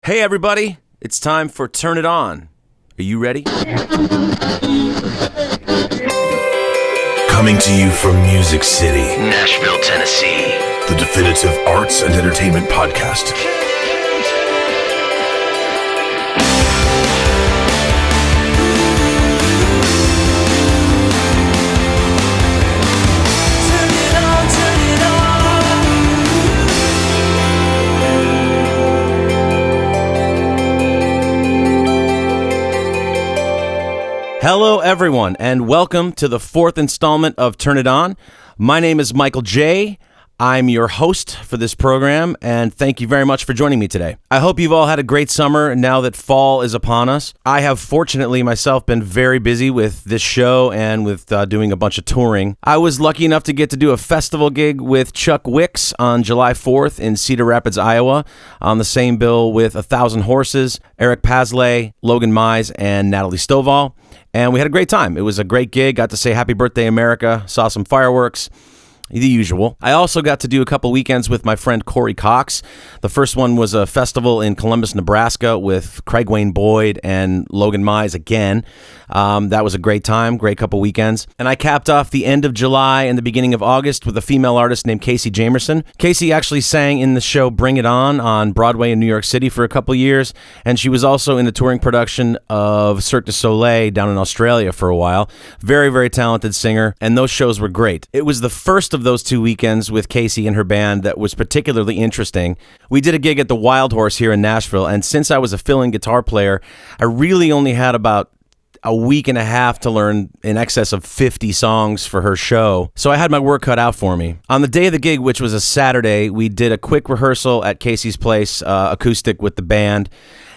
Hey everybody, it's time for Turn It On. Are you ready? Coming to you from Music City, Nashville, Tennessee. the definitive arts and entertainment podcast. Hello everyone, and welcome to the fourth installment of Turn It On. My name is Michael J. I'm your host for this program, and thank you very much for joining me today. I hope you've all had a great summer now that fall is upon us. I have fortunately myself been very busy with this show and with doing a bunch of touring. I was lucky enough to get to do a festival gig with Chuck Wicks on July 4th in Cedar Rapids, Iowa, on the same bill with 1,000 Horses, Eric Paslay, Logan Mize, and Natalie Stovall. And we had a great time. It was a great gig. Got to say Happy Birthday America, saw some fireworks, the usual. I also got to do a couple weekends with my friend Corey Cox. The first one was a festival in Columbus, Nebraska with Craig Wayne Boyd and Logan Mize again. That was a great time, great couple weekends. And I capped off the end of July and the beginning of August with a female artist named Casey Jamerson. Casey actually sang in the show Bring It On Broadway in New York City for a couple years. And she was also in the touring production of Cirque du Soleil down in Australia for a while. Very, very talented singer. And those shows were great. It was the first of those 2 weekends with Casey and her band that was particularly interesting. We did a gig at the Wild Horse here in Nashville. And since I was a fill-in guitar player, I really only had about a week and a half to learn in excess of 50 songs for her show. So I had my work cut out for me. On the day of the gig, which was a Saturday, we did a quick rehearsal at Casey's place, acoustic with the band.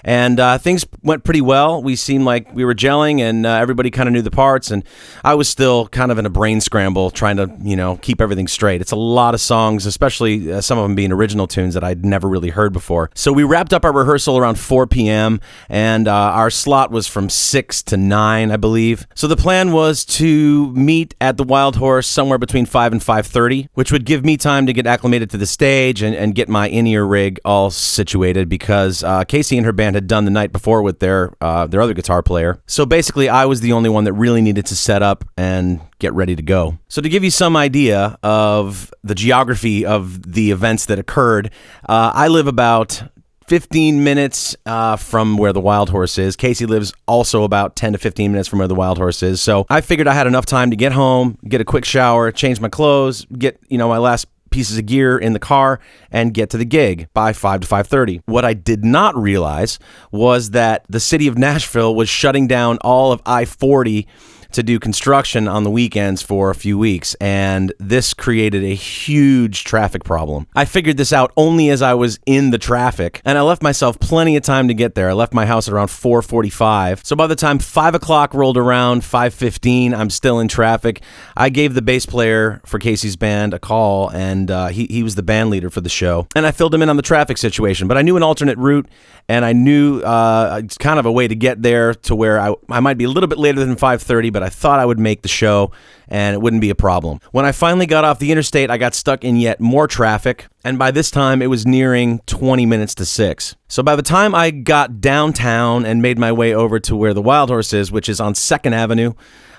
And things went pretty well. We seemed like we were gelling, and everybody kind of knew the parts. And I was still kind of in a brain scramble trying to, keep everything straight. It's a lot of songs, especially some of them being original tunes that I'd never really heard before. So we wrapped up our rehearsal around 4 p.m., and our slot was from 6 to 9, I believe. So the plan was to meet at the Wild Horse somewhere between 5 and 5:30, which would give me time to get acclimated to the stage and get my in-ear rig all situated, because Casey and her band had done the night before with their other guitar player. So basically, I was the only one that really needed to set up and get ready to go. So to give you some idea of the geography of the events that occurred, I live about 15 minutes from where the Wild Horse is. Casey lives also about 10 to 15 minutes from where the Wild Horse is. So I figured I had enough time to get home, get a quick shower, change my clothes, get, my last pieces of gear in the car, and get to the gig by 5 to 5:30. What I did not realize was that the city of Nashville was shutting down all of I-40 to do construction on the weekends for a few weeks, and this created a huge traffic problem. I figured this out only as I was in the traffic, and I left myself plenty of time to get there. I left my house at around 4:45, so by the time 5 o'clock rolled around, 5:15, I'm still in traffic. I gave the bass player for Casey's band a call, and he was the band leader for the show, and I filled him in on the traffic situation, but I knew an alternate route, and I knew kind of a way to get there to where I might be a little bit later than 5:30, but I thought I would make the show and it wouldn't be a problem. When I finally got off the interstate, I got stuck in yet more traffic, and by this time it was nearing 20 minutes to 6. So by the time I got downtown and made my way over to where the Wild Horse is, which is on 2nd Avenue,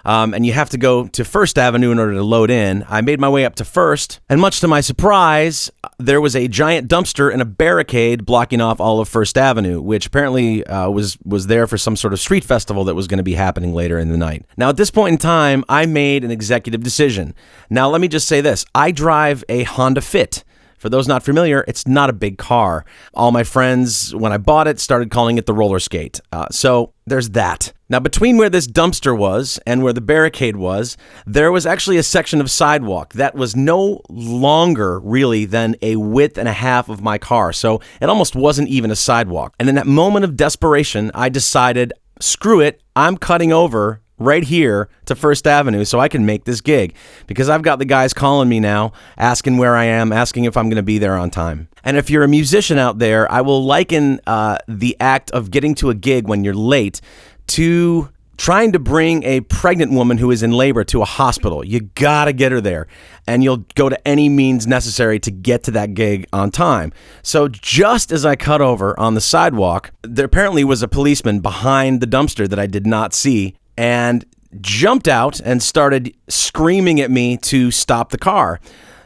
and you have to go to 1st Avenue in order to load in, I made my way up to 1st, and much to my surprise, there was a giant dumpster and a barricade blocking off all of 1st Avenue, which apparently was there for some sort of street festival that was going to be happening later in the night. Now, at this point in time, I made an executive decision. Now, let me just say this. I drive a Honda Fit. For those not familiar, it's not a big car. All my friends, when I bought it, started calling it the roller skate. So there's that. Now, between where this dumpster was and where the barricade was, there was actually a section of sidewalk that was no longer really than a width and a half of my car. So it almost wasn't even a sidewalk. And in that moment of desperation, I decided, screw it, I'm cutting over right here to 1st Avenue so I can make this gig, because I've got the guys calling me now, asking where I am, asking if I'm going to be there on time. And if you're a musician out there, I will liken the act of getting to a gig when you're late to trying to bring a pregnant woman who is in labor to a hospital. You gotta get her there, and you'll go to any means necessary to get to that gig on time. So just as I cut over on the sidewalk, there apparently was a policeman behind the dumpster that I did not see, and jumped out and started screaming at me to stop the car.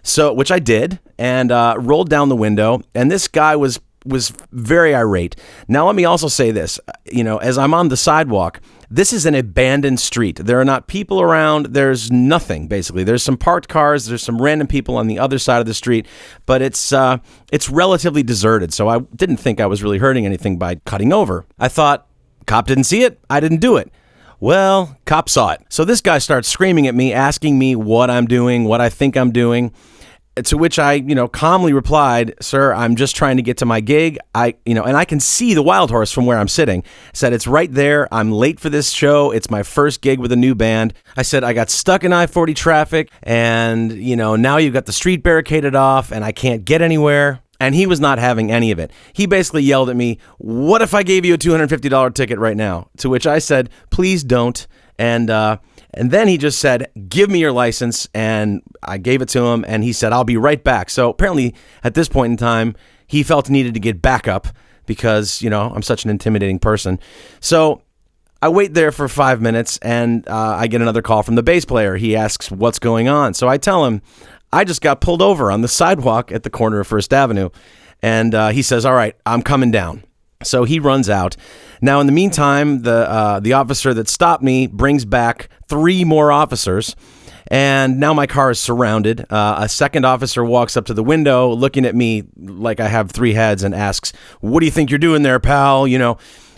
So, which I did, and rolled down the window, and this guy was very irate. Now, let me also say this, as I'm on the sidewalk, this is an abandoned street. There are not people around. There's nothing, basically. There's some parked cars. There's some random people on the other side of the street, but it's relatively deserted, so I didn't think I was really hurting anything by cutting over. I thought, cop didn't see it. I didn't do it. Well, cop saw it. So this guy starts screaming at me, asking me what I'm doing, what I think I'm doing. To which I, calmly replied, "Sir, I'm just trying to get to my gig. And I can see the Wild Horse from where I'm sitting." I said, "It's right there. I'm late for this show. It's my first gig with a new band." I said, "I got stuck in I-40 traffic, and, now you've got the street barricaded off, and I can't get anywhere." And he was not having any of it. He basically yelled at me, "What if I gave you a $250 ticket right now?" To which I said, "Please don't." And then he just said, "Give me your license." And I gave it to him, and he said, "I'll be right back." So apparently at this point in time, he felt he needed to get backup because, I'm such an intimidating person. So I wait there for 5 minutes, and I get another call from the bass player. He asks what's going on. So I tell him, I just got pulled over on the sidewalk at the corner of First Avenue. And he says, "All right, I'm coming down." So he runs out. Now, in the meantime, the officer that stopped me brings back 3 more officers, and now my car is surrounded. A second officer walks up to the window, looking at me like I have 3 heads, and asks, "What do you think you're doing there, pal?"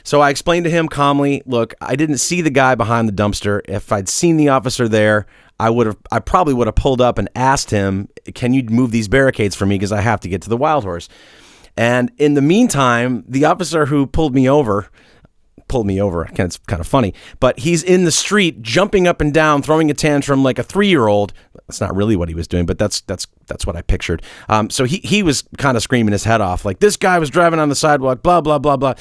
So I explained to him calmly, "Look, I didn't see the guy behind the dumpster. If I'd seen the officer there, I probably would have pulled up and asked him, 'Can you move these barricades for me, because I have to get to the Wild Horse?'" And in the meantime, the officer who pulled me over, it's kind of funny, but he's in the street jumping up and down, throwing a tantrum like a 3-year-old. That's not really what he was doing, but that's what I pictured. So he was kind of screaming his head off, like, "This guy was driving on the sidewalk, blah, blah, blah, blah."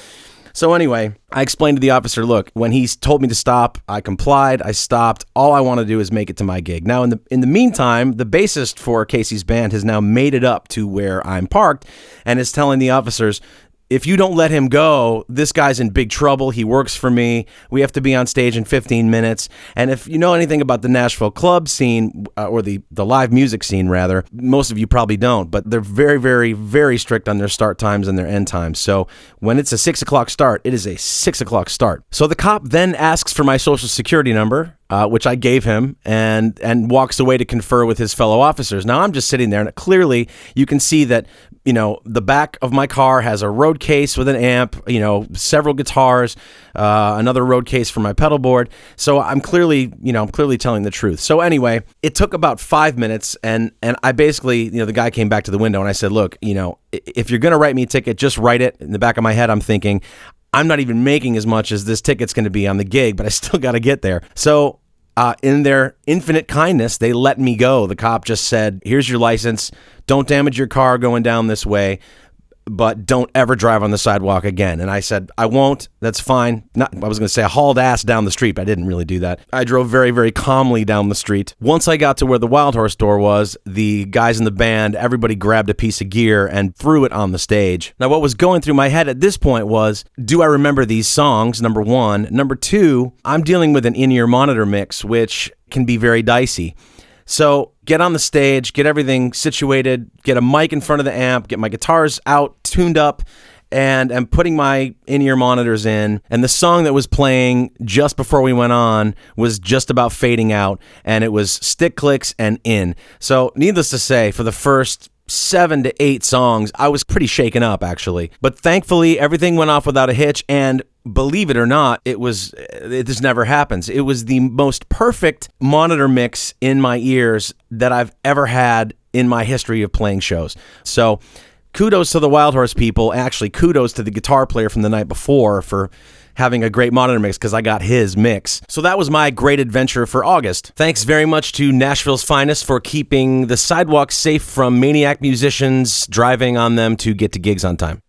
So anyway, I explained to the officer, "Look, when he told me to stop, I complied. I stopped. All I want to do is make it to my gig." Now, in the meantime, the bassist for Casey's band has now made it up to where I'm parked and is telling the officers, "If you don't let him go, this guy's in big trouble. He works for me. We have to be on stage in 15 minutes. And if you know anything about the Nashville club scene, or the live music scene, rather, most of you probably don't, but they're very, very, very strict on their start times and their end times. So when it's a 6 o'clock start, it is a 6 o'clock start." So the cop then asks for my social security number, which I gave him, and walks away to confer with his fellow officers. Now, I'm just sitting there, and clearly you can see that, the back of my car has a road case with an amp, several guitars, another road case for my pedal board. So I'm clearly telling the truth. So anyway, it took about 5 minutes, and I basically, the guy came back to the window, and I said, "Look, if you're going to write me a ticket, just write it." In the back of my head, I'm thinking, I'm not even making as much as this ticket's going to be on the gig, but I still got to get there. So in their infinite kindness, they let me go. The cop just said, "Here's your license. Don't damage your car going down this way, but don't ever drive on the sidewalk again." And I said, "I won't. That's fine." I was going to say I hauled ass down the street, but I didn't really do that. I drove very, very calmly down the street. Once I got to where the Wild Horse door was, the guys in the band, everybody grabbed a piece of gear and threw it on the stage. Now, what was going through my head at this point was, do I remember these songs, number one? Number two, I'm dealing with an in-ear monitor mix, which can be very dicey. So get on the stage, get everything situated, get a mic in front of the amp, get my guitars out, tuned up, and I'm putting my in-ear monitors in. And the song that was playing just before we went on was just about fading out, and it was Stick Clicks and In. So needless to say, for the first 7 to 8 songs, I was pretty shaken up, actually. But thankfully, everything went off without a hitch, and believe it or not, it just never happens. It was the most perfect monitor mix in my ears that I've ever had in my history of playing shows. So kudos to the Wild Horse people. Actually, kudos to the guitar player from the night before for having a great monitor mix, because I got his mix. So that was my great adventure for August. Thanks very much to Nashville's finest for keeping the sidewalks safe from maniac musicians driving on them to get to gigs on time.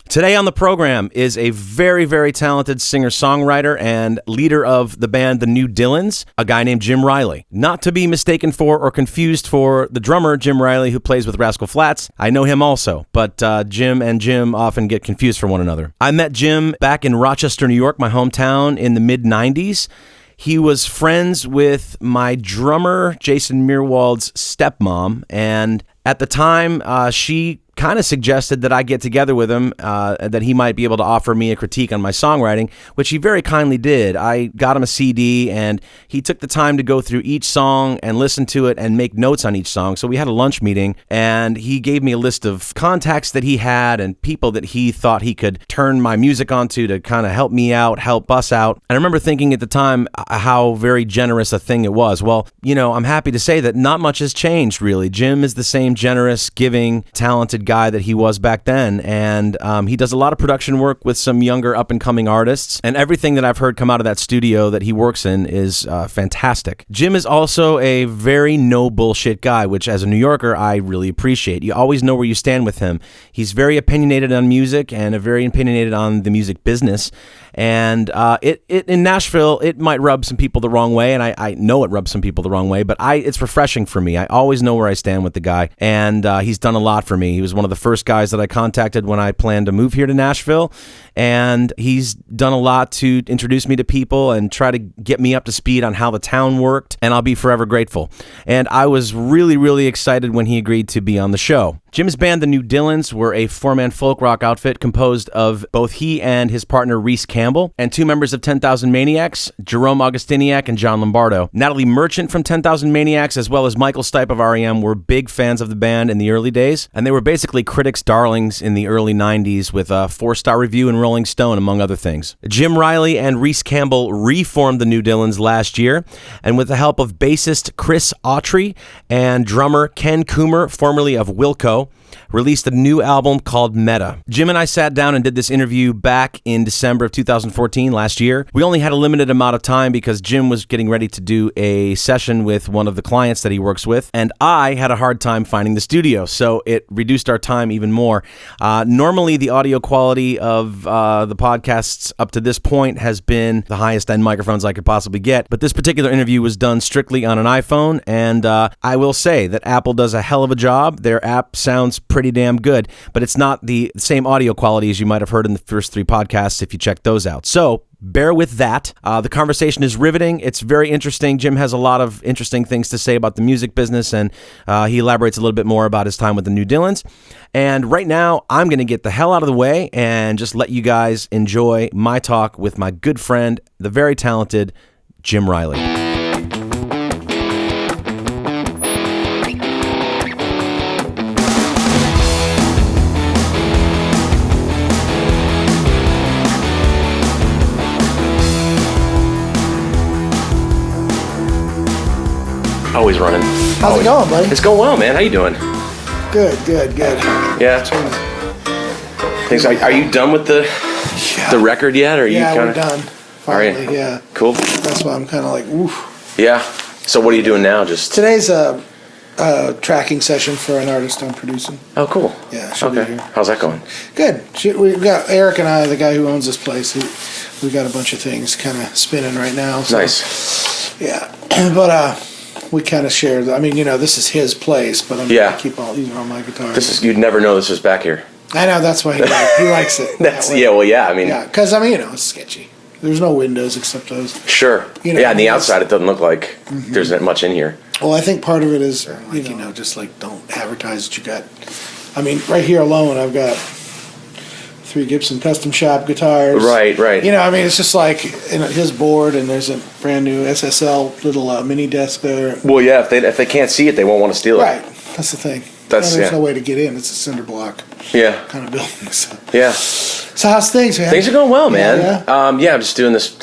Today on the program is a very, very talented singer-songwriter and leader of the band The New Dillons, a guy named Jim Reilley. Not to be mistaken for or confused for the drummer Jim Reilley who plays with Rascal Flatts. I know him also, but Jim and Jim often get confused for one another. I met Jim back in Rochester, New York, my hometown, in the mid-'90s. He was friends with my drummer, Jason Meerwald's stepmom, and at the time, she kind of suggested that I get together with him, that he might be able to offer me a critique on my songwriting, which he very kindly did. I got him a CD, and he took the time to go through each song and listen to it and make notes on each song. So we had a lunch meeting, and he gave me a list of contacts that he had and people that he thought he could turn my music onto to kind of help me out, help us out. And I remember thinking at the time how very generous a thing it was. Well, I'm happy to say that not much has changed, really. Jim is the same generous, giving, talented guy that he was back then, and he does a lot of production work with some younger up-and-coming artists, and everything that I've heard come out of that studio that he works in is fantastic. Jim is also a very no-bullshit guy, which as a New Yorker, I really appreciate. You always know where you stand with him. He's very opinionated on music and very opinionated on the music business, and in Nashville, it might rub some people the wrong way, and I know it rubs some people the wrong way, but it's refreshing for me. I always know where I stand with the guy, and he's done a lot for me. He was one of the first guys that I contacted when I planned to move here to Nashville, and he's done a lot to introduce me to people and try to get me up to speed on how the town worked, and I'll be forever grateful. And I was really, really excited when he agreed to be on the show. Jim's band, The New Dillons, were a four-man folk rock outfit composed of both he and his partner, Reese Campbell, and two members of 10,000 Maniacs, Jerome Augustiniak and John Lombardo. Natalie Merchant from 10,000 Maniacs, as well as Michael Stipe of R.E.M., were big fans of the band in the early days, and they were basically critics' darlings in the early 90s with a 4-star review in Rolling Stone, among other things. Jim Reilley and Reese Campbell reformed The New Dillons last year, and with the help of bassist Chris Autry and drummer Ken Coomer, formerly of Wilco, released a new album called Meta. Jim and I sat down and did this interview back in December of 2014, last year. We only had a limited amount of time because Jim was getting ready to do a session with one of the clients that he works with, and I had a hard time finding the studio, so it reduced our time even more. Normally, the audio quality of the podcasts up to this point has been the highest end microphones I could possibly get, but this particular interview was done strictly on an iPhone, and I will say that Apple does a hell of a job. Their app sounds pretty damn good, but it's not the same audio quality as you might have heard in the first 3 podcasts if you check those out. So bear with that. The conversation is riveting. It's very interesting. Jim has a lot of interesting things to say about the music business, and he elaborates a little bit more about his time with the New Dillons. And right now, I'm going to get the hell out of the way and just let you guys enjoy my talk with my good friend, the very talented Jim Reilley. Always running. How's it going, buddy? It's going well, man. How you doing? Good. Yeah. Things. Are you done with the record yet? Or are you we're done. Finally, yeah. Cool. That's why I'm kind of like, oof. Yeah. So what are you doing now? Just today's a tracking session for an artist I'm producing. Oh, cool. Yeah. She'll be here. How's that going? Good. We've got Eric and I, the guy who owns this place. We've got a bunch of things kind of spinning right now. So, nice. Yeah, but we kind of share. This is his place, but I'm gonna keep using all my guitars. You'd never know this was back here. I know, that's why he likes it. Because it's sketchy. There's no windows except those. Sure. On the outside it doesn't look like there's not much in here. Well, I think part of it is just like don't advertise that you got. Right here alone, I've got 3 Gibson Custom Shop guitars. Right. It's just like his board, and there's a brand new SSL little mini desk there. Well, yeah, if they can't see it, they won't want to steal it. Right, that's the thing. There's no way to get in. It's a cinder block. Yeah. Kind of building. So. Yeah. So how's things, man? Things are going well, man. Yeah. I'm just doing this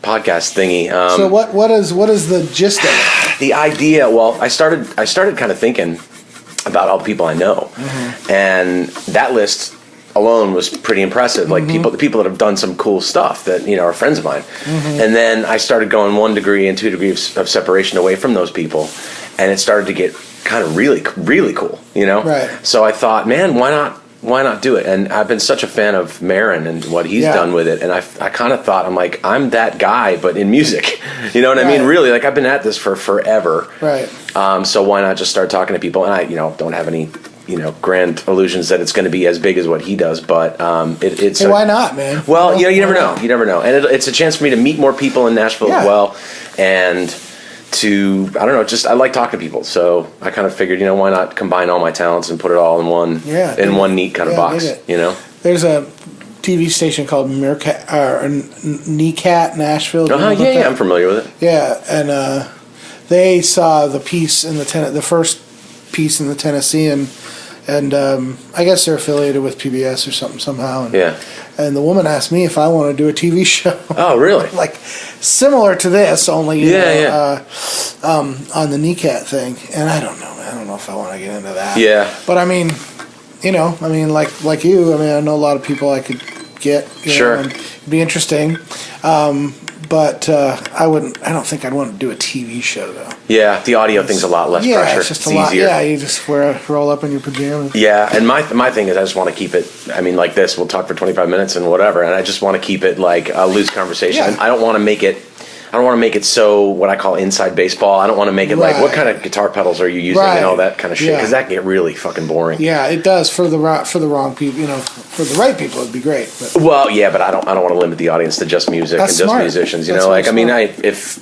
podcast thingy. So what is the gist of it? The idea. Well, I started kind of thinking about all the people I know, and that list alone was pretty impressive. Like the people that have done some cool stuff that are friends of mine. And then I started going 1 degree and 2 degrees of separation away from those people, and it started to get kind of really, really cool. Right. So I thought, man, why not why not do it? And I've been such a fan of Marin and what he's done with it, and I kind of thought, I'm like, I'm that guy, but in music. You know what I mean? Really, like, I've been at this for forever. Right. So why not just start talking to people? And I, don't have any, grand illusions that it's going to be as big as what he does, but it's. Hey, why not, man? Well, you never know. You never know, and it's a chance for me to meet more people in Nashville as well, and to, I don't know, just I like talking to people, so I kind of figured, why not combine all my talents and put it all in one neat kind of box, There's a TV station called Kneecat Nashville. I'm familiar with it. Yeah, and they saw the piece in the first piece in the Tennessean, and I guess they're affiliated with PBS or something somehow. And the woman asked me if I want to do a TV show. Oh, really? Like similar to this, only on the Kneecat thing. And I don't know, man. I don't know if I want to get into that. Yeah. But I mean, like you. I mean, I know a lot of people I could get. Sure. And it'd be interesting. But I don't think I'd want to do a TV show though. Yeah, the audio thing's a lot less pressure. It's just a lot. Easier. Yeah, you just roll up in your pajamas. Yeah, and my thing is I just want to keep it. I mean, like this, we'll talk for 25 minutes and whatever, and I just want to keep it like a loose conversation. Yeah. And I don't want to make it. I don't want to make it so what I call inside baseball. I don't want to make it like what kind of guitar pedals are you using and all that kind of shit, because that can get really fucking boring. Yeah, it does for the wrong people. For the right people, it'd be great. But. Well, yeah, but I don't want to limit the audience to just music and just musicians. If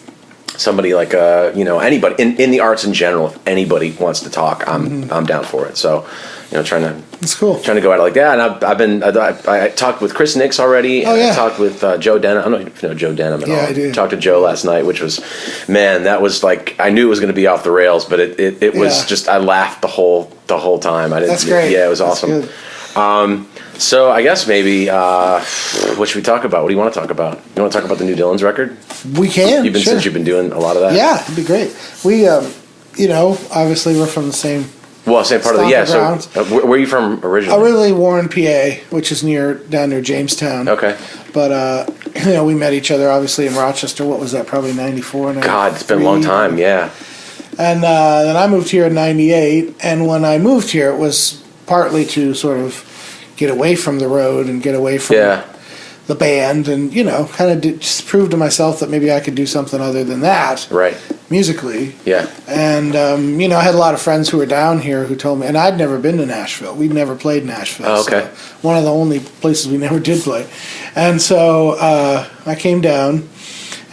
somebody like anybody in the arts in general, if anybody wants to talk, I'm down for it. So, it's cool. Trying to go at it like that. And I talked with Chris Nix already. Oh, yeah. I talked with Joe Denham. I don't know if you know Joe Denham at all. Yeah, I do. Talked to Joe last night, which was, man, that was like, I knew it was going to be off the rails, but it was just, I laughed the whole time. That's great. Yeah, it was awesome. So I guess maybe, what should we talk about? What do you want to talk about? You want to talk about the new Dylan's record? We can. Since you've been doing a lot of that. Yeah, it'd be great. We, obviously we're from the same. Well, same part of the So, where are you from originally? Originally Warren, PA, which is down near Jamestown. Okay. But we met each other obviously in Rochester. What was that? Probably 94. God, it's been a long time. Yeah. And then I moved here in '98. And when I moved here, it was partly to sort of get away from the road and get away from the band, and kind of just prove to myself that maybe I could do something other than that. Right. Musically. Yeah. And, I had a lot of friends who were down here who told me, and I'd never been to Nashville. We'd never played Nashville. Oh, okay. So one of the only places we never did play. And so I came down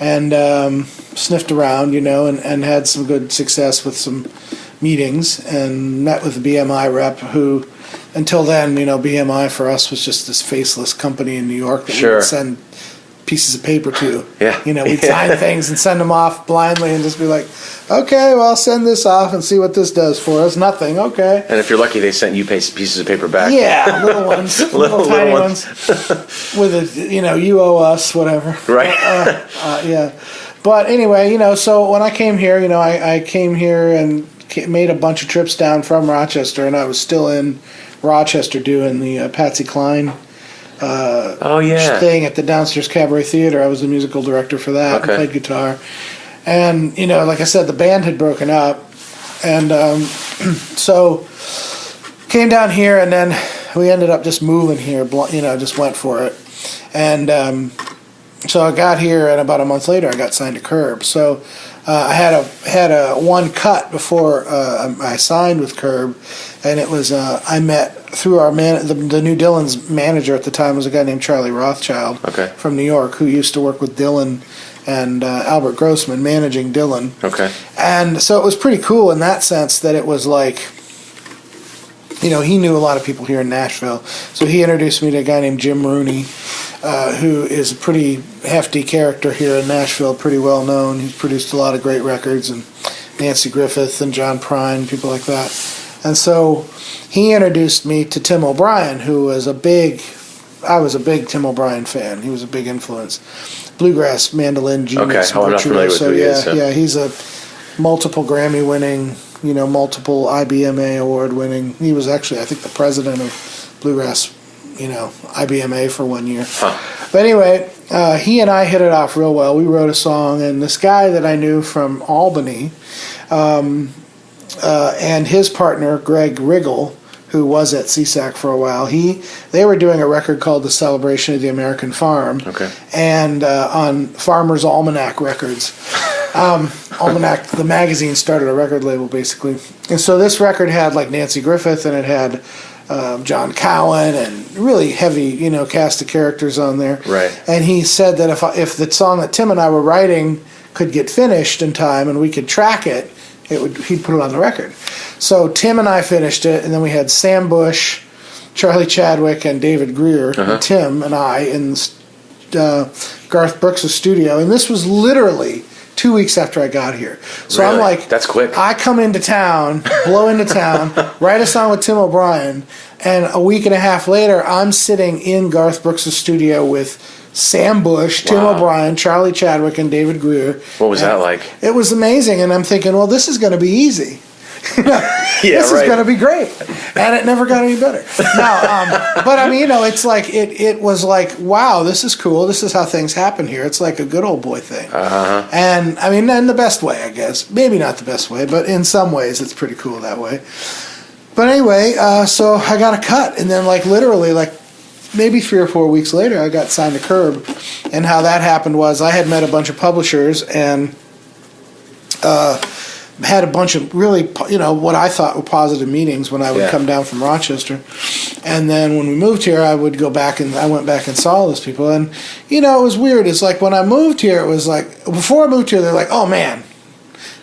and sniffed around, and had some good success with some meetings and met with the BMI rep who, until then, BMI for us was just this faceless company in New York that we would send pieces of paper to. Yeah. We'd sign things and send them off blindly and just be like, okay, well, I'll send this off and see what this does for us. Nothing. Okay. And if you're lucky, they sent you pieces of paper back. Yeah, little ones. little tiny ones. With a, you owe us, whatever. Right. Yeah. But anyway, so when I came here, I came here and made a bunch of trips down from Rochester, and I was still in Rochester doing the Patsy Cline thing at the Downstairs Cabaret Theater. I was the musical director for that. Okay. And played guitar. And, like I said, the band had broken up. And so came down here, and then we ended up just moving here, just went for it. And so I got here, and about a month later I got signed to Curb. So I had a one cut before I signed with Curb, and it was I met through our the new Dylan's manager at the time was a guy named Charlie Rothschild from New York, who used to work with Dylan and Albert Grossman managing Dylan. Okay. And so it was pretty cool in that sense that it was like, he knew a lot of people here in Nashville. So he introduced me to a guy named Jim Reilley, who is a pretty hefty character here in Nashville, pretty well known. He's produced a lot of great records, and Nancy Griffith and John Prine, people like that. And so he introduced me to Tim O'Brien, who was I was a big Tim O'Brien fan. He was a big influence. Bluegrass mandolin genius. Okay, I'm not familiar with who he is. Yeah, he's a multiple Grammy-winning, multiple IBMA award-winning. He was actually, I think, the president of Bluegrass, IBMA for 1 year. Huh. But anyway, he and I hit it off real well. We wrote a song, and this guy that I knew from Albany, and his partner, Greg Riggle, who was at CSAC for a while. They were doing a record called The Celebration of the American Farm, and on Farmer's Almanac Records. Almanac, the magazine, started a record label basically, and so this record had like Nancy Griffith, and it had John Cowan and really heavy, cast of characters on there. Right. And he said that if the song that Tim and I were writing could get finished in time and we could track it, he'd put it on the record. So Tim and I finished it, and then we had Sam Bush, Charlie Chadwick, and David Greer, and Tim and I in Garth Brooks' studio, and this was literally 2 weeks after I got here. So really? I'm like, that's quick. I come into town, blow into town, write a song with Tim O'Brien, and a week and a half later, I'm sitting in Garth Brooks' studio with Sam Bush, Tim O'Brien, Charlie Chadwick, and David Greer. What was that like? It was amazing, and I'm thinking, well, this is going to be easy. This is going to be great, and it never got any better. But I mean, it's like it was like, wow, this is cool. This is how things happen here. It's like a good old boy thing, and I mean, in the best way, I guess. Maybe not the best way, but in some ways, it's pretty cool that way. But anyway, so I got a cut, and then literally maybe 3 or 4 weeks later, I got signed to Curb, and how that happened was I had met a bunch of publishers and. Had a bunch of really, what I thought were positive meetings when I would come down from Rochester. And then when we moved here, I would go back and I went back and saw all those people. And, it was weird. It's like when I moved here, it was like, before I moved here, they're like, oh man,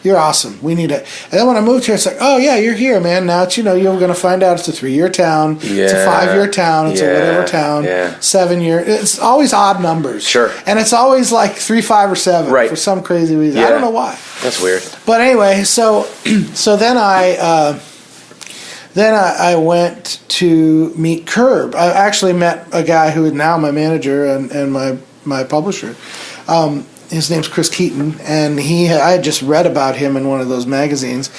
you're awesome. We need it. And then when I moved here, it's like, oh yeah, you're here, man. Now it's, you're going to find out it's a 3-year town. Yeah. It's a 5-year town. It's a whatever town. Yeah. 7 year. It's always odd numbers. Sure. And it's always like 3, 5, or 7 for some crazy reason. I don't know why. That's weird. But anyway, so then I went to meet Curb. I actually met a guy who is now my manager and my publisher. His name's Chris Keaton, and I had just read about him in one of those magazines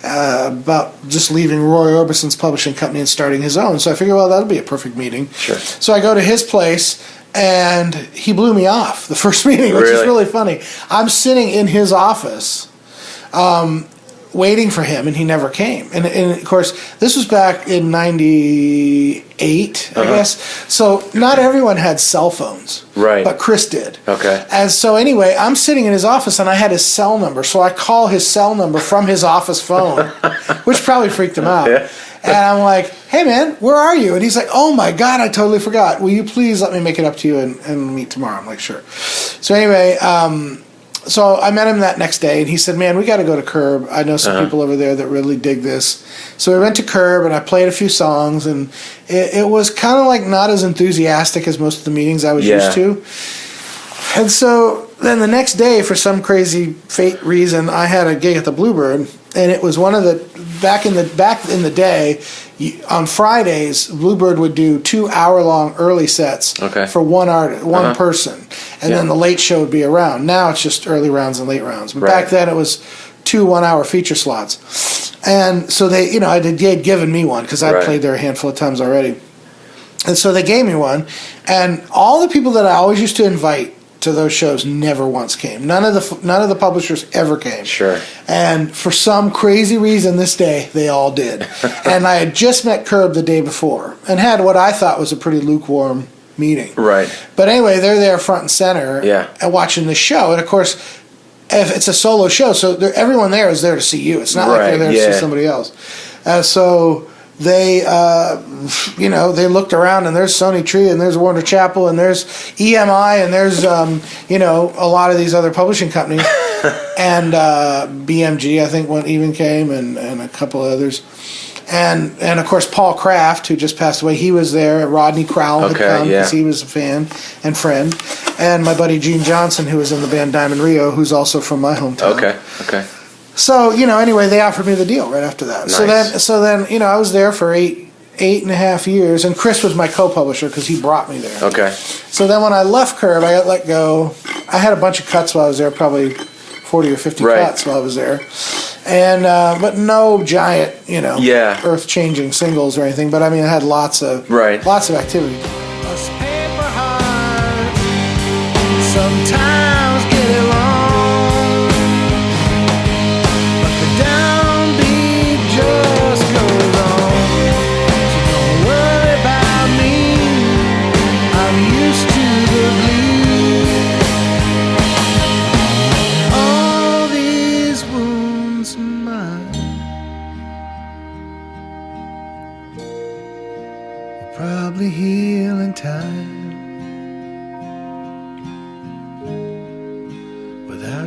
about just leaving Roy Orbison's publishing company and starting his own. So I figured, well, that'll be a perfect meeting. Sure. So I go to his place, and he blew me off the first meeting, which is really funny. I'm sitting in his office waiting for him, and he never came. And of course, this was back in 98, I guess. So not everyone had cell phones. Right. But Chris did. Okay. And so anyway, I'm sitting in his office, and I had his cell number. So I call his cell number from his office phone, which probably freaked him out. Yeah. And I'm like, hey, man, where are you? And he's like, oh, my God, I totally forgot. Will you please let me make it up to you and meet tomorrow? I'm like, sure. So anyway, so I met him that next day, and he said, man, we got to go to Curb. I know some people over there that really dig this. So we went to Curb, and I played a few songs, and it was kind of like not as enthusiastic as most of the meetings I was used to. And so then the next day, for some crazy fate reason, I had a gig at the Bluebird, and it was one of the back in the day. On Fridays, Bluebird would do 2-hour-long early sets for one artist, one person, and then the late show would be around. Now it's just early rounds and late rounds, but back then it was 2 1-hour feature slots. And so they had given me one because I played there a handful of times already, and so they gave me one, and all the people that I always used to invite to those shows never once came. None of the publishers ever came. Sure. And for some crazy reason this day, they all did. And I had just met Curb the day before and had what I thought was a pretty lukewarm meeting. Right. But anyway, they're there front and center and watching the show. And of course, if it's a solo show, so everyone there is there to see you. It's not like they're there to see somebody else. So they, they looked around, and there's Sony Tree, and there's Warner Chappell, and there's EMI, and there's, a lot of these other publishing companies, and BMG, I think, one even came, and a couple others. And of course, Paul Kraft, who just passed away, he was there. Rodney Crowell had come because he was a fan and friend. And my buddy Gene Johnson, who was in the band Diamond Rio, who's also from my hometown. Okay. So, anyway, they offered me the deal right after that. Nice. So then, I was there for 8.5 years, and Chris was my co-publisher because he brought me there. Okay. So then when I left Curb, I got let go. I had a bunch of cuts while I was there, probably 40 or 50 cuts while I was there. And, but no giant, earth-changing singles or anything. But I mean, I had lots of activity. Us paper hearts sometimes get it wrong, but the downbeat just goes on.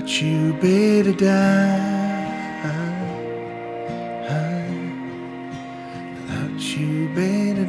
without you, baby, without you, baby,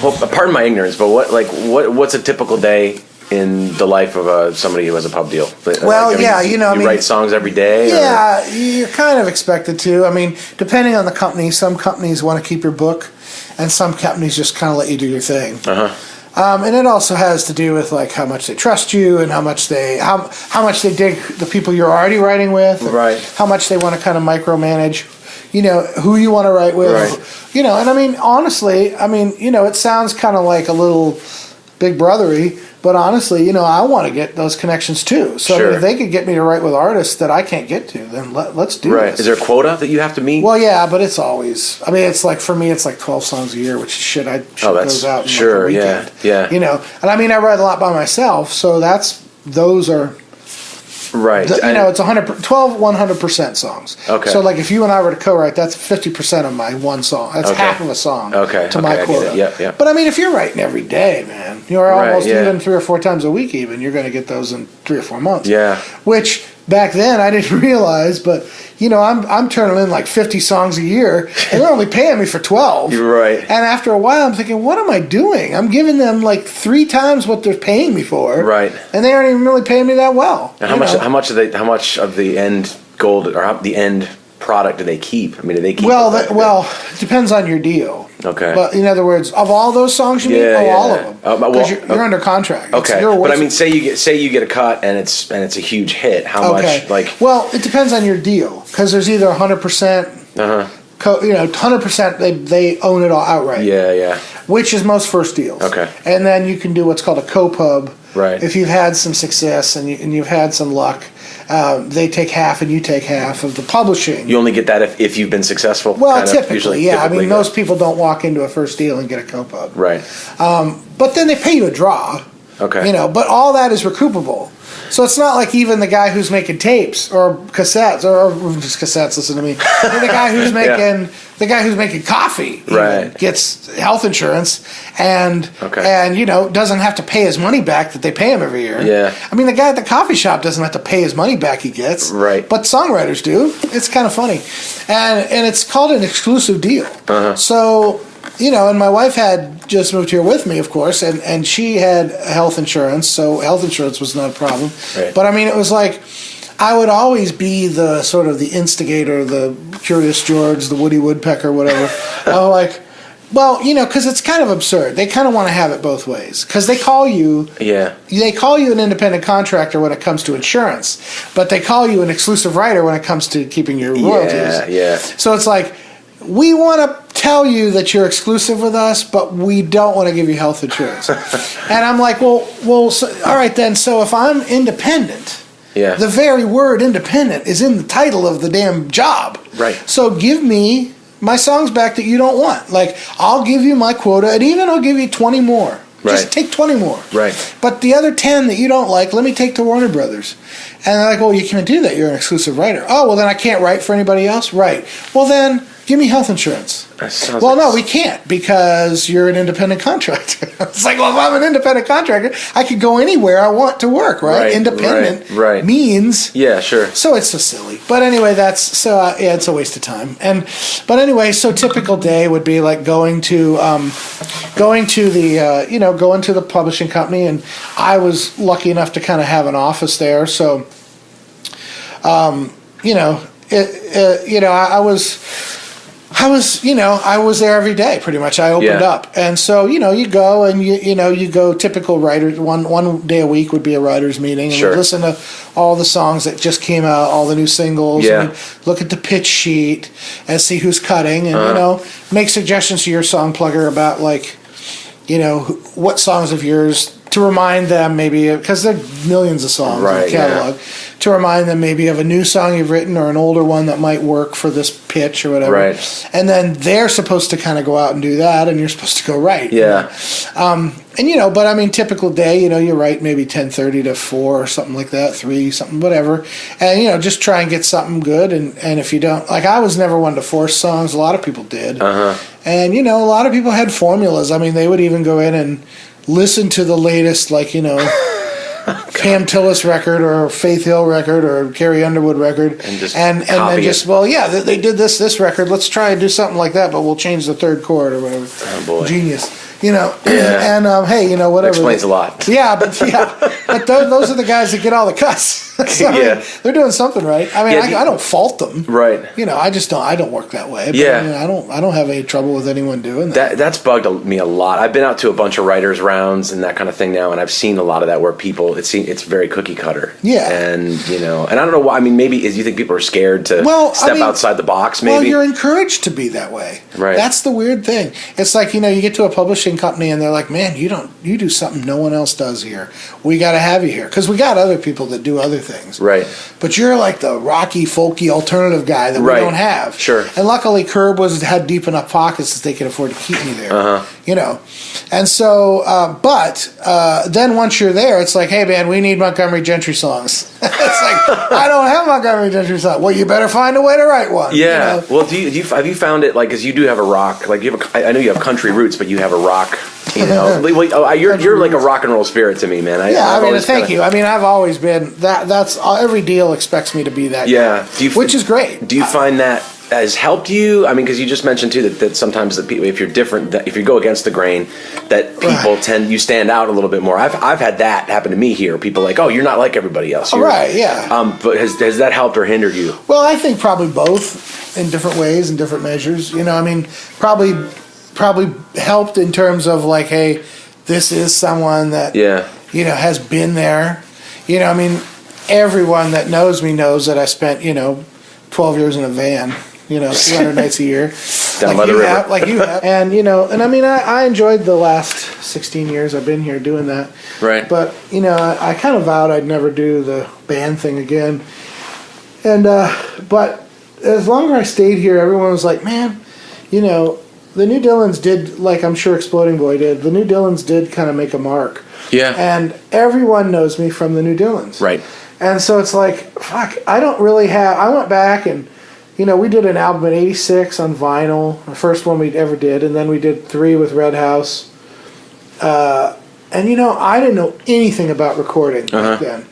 Well, pardon my ignorance, but what's a typical day in the life of somebody who has a pub deal? Well, you write songs every day? Yeah, you're kind of expected to. I mean, depending on the company, some companies want to keep your book, and some companies just kind of let you do your thing. And it also has to do with like how much they trust you and how much they dig the people you're already writing with, right? How much they want to kind of micromanage. Who you want to write with, right. And I mean, honestly, it sounds kind of like a little big brothery, but honestly, I want to get those connections too. So sure. if they could get me to write with artists that I can't get to, then let's do right. this. Is there a quota that you have to meet? Well, yeah, but it's always, it's like, for me, it's like 12 songs a year, which goes out in sure, like a weekend. yeah. And I mean, I write a lot by myself, so those are... Right. It's 100% songs. Okay. So like if you and I were to co-write, that's 50% of my one song. That's half of a song to my quota. Yeah. But I mean, if you're writing every day, man, you're almost even 3 or 4 times a week even, you're going to get those in 3 or 4 months. Yeah. Which back then I didn't realize, but I'm turning in like 50 songs a year, and they're only paying me for 12. You're right. And after a while, I'm thinking, what am I doing? I'm giving them like 3 times what they're paying me for. Right. And they aren't even really paying me that well. And how much of the end goal or the end product do they keep? I mean, do they keep? Well, it depends on your deal. Okay. But in other words, of all those songs you mean, all of them, because you're under contract. Okay. But I mean, say you get a cut and it's a huge hit. How much? Well, it depends on your deal, because there's either 100%. 100% they own it all outright. Yeah. Which is most first deals. Okay. And then you can do what's called a co-pub. Right. If you've had some success and you've had some luck, they take half and you take half of the publishing. You only get that if you've been successful? Well, typically, yeah. I mean, most people don't walk into a first deal and get a co-pub. Right. But then they pay you a draw. Okay. But all that is recoupable. So it's not like even the guy who's making tapes or cassettes or just cassettes. Listen to me. The guy who's making coffee gets health insurance and doesn't have to pay his money back that they pay him every year. Yeah. I mean, the guy at the coffee shop doesn't have to pay his money back. He gets but songwriters do. It's kind of funny, and it's called an exclusive deal. So. And my wife had just moved here with me, of course, and she had health insurance, so health insurance was not a problem. Right. But I mean, it was like I would always be the sort of the instigator, the Curious George, the Woody Woodpecker, whatever. Because it's kind of absurd. They kind of want to have it both ways, because they call you. Yeah. They call you an independent contractor when it comes to insurance, but they call you an exclusive writer when it comes to keeping your royalties. Yeah. So it's like, we want to tell you that you're exclusive with us, but we don't want to give you health insurance. And I'm like, well, so, all right then. So if I'm independent, the very word independent is in the title of the damn job. Right. So give me my songs back that you don't want. Like, I'll give you my quota, and even I'll give you 20 more. Right. Just take 20 more. Right. But the other 10 that you don't like, let me take to Warner Brothers. And they're like, well, you can't do that. You're an exclusive writer. Oh, well, then I can't write for anybody else? Right. Well, then give me health insurance. Well, no, we can't, because you're an independent contractor. It's like, well, if I'm an independent contractor, I could go anywhere I want to work, right? Independent means... Yeah, sure. So it's so silly. But anyway, it's a waste of time. But anyway, so typical day would be like going to the publishing company, and I was lucky enough to kind of have an office there, so, I I was there every day pretty much. I opened up. And so, you go and you go typical writers, one day a week would be a writer's meeting, and Sure. we'd listen to all the songs that just came out, all the new singles, Yeah. and we'd look at the pitch sheet and see who's cutting, and make suggestions to your song plugger about like, what songs of yours to remind them maybe, because there are millions of songs in Right, the catalog, to remind them maybe of a new song you've written or an older one that might work for this pitch or whatever. Right. And then they're supposed to kind of go out and do that, and you're supposed to go write. Yeah. But I mean, typical day, you write maybe 10:30 to 4 or something like that, 3, something, whatever. And, just try and get something good. And if you don't, like, I was never one to force songs. A lot of people did. And, a lot of people had formulas. I mean, they would even go in and listen to the latest, like, Pam Tillis record or Faith Hill record or Carrie Underwood record, And just then copy just it. well, yeah, they did this record. Let's try and do something like that, but we'll change the third chord or whatever. Oh, boy. Genius, Yeah. And hey, whatever. That explains a lot. Yeah, but those are the guys that get all the cuts. So, I mean, Yeah. they're doing something right. I mean, Yeah, I don't fault them. Right. I just don't. I don't work that way. But, Yeah. I don't have any trouble with anyone doing that. That's bugged me a lot. I've been out to a bunch of writers' rounds and that kind of thing now, and I've seen a lot of that where people it's very cookie cutter. Yeah. And and I don't know why. I mean, maybe you think people are scared to step outside the box. Maybe. Well, you're encouraged to be that way. Right. That's the weird thing. It's like, you get to a publishing company and they're like, man, you do something no one else does here. We got to have you here. Because we got other people that do other things. Right. But you're like the rocky, folky, alternative guy that we Right. don't have. Sure. And luckily, Curb had deep enough pockets that they could afford to keep me there. And so, then once you're there, it's like, hey, man, we need Montgomery Gentry songs. It's like, I don't have Montgomery Gentry songs. Well, you better find a way to write one. Yeah. Well, have you found it, like, because you do have a rock, like, I know you have country roots, but you have a rock, you're like a rock and roll spirit to me, man. Thank you. I mean, I've always been that's every deal expects me to be that Yeah. guy, which is great. Do you find that has helped you? I mean, because you just mentioned too that sometimes the people, if you're different, that if you go against the grain, that people you stand out a little bit more. I've had that happen to me here. People like, oh, you're not like everybody else. Right? Yeah. But has that helped or hindered you? Well, I think probably both in different ways and different measures. I mean, probably helped in terms of like, hey, this is someone that has been there. I mean, everyone that knows me knows that I spent 12 years in a van. 300 nights a year, Down by the river. like you have, and and I mean, I enjoyed the last 16 years I've been here doing that. Right. But I kind of vowed I'd never do the band thing again, and but as longer I stayed here, everyone was like, man, the New Dillons did, like I'm sure Exploding Boy did. The New Dillons did kind of make a mark. Yeah. And everyone knows me from the New Dillons. Right. And so it's like, fuck, I don't really have. I went back and. We did an album in '86 on vinyl, the first one we ever did, and then we did 3 with Red House. And I didn't know anything about recording back then,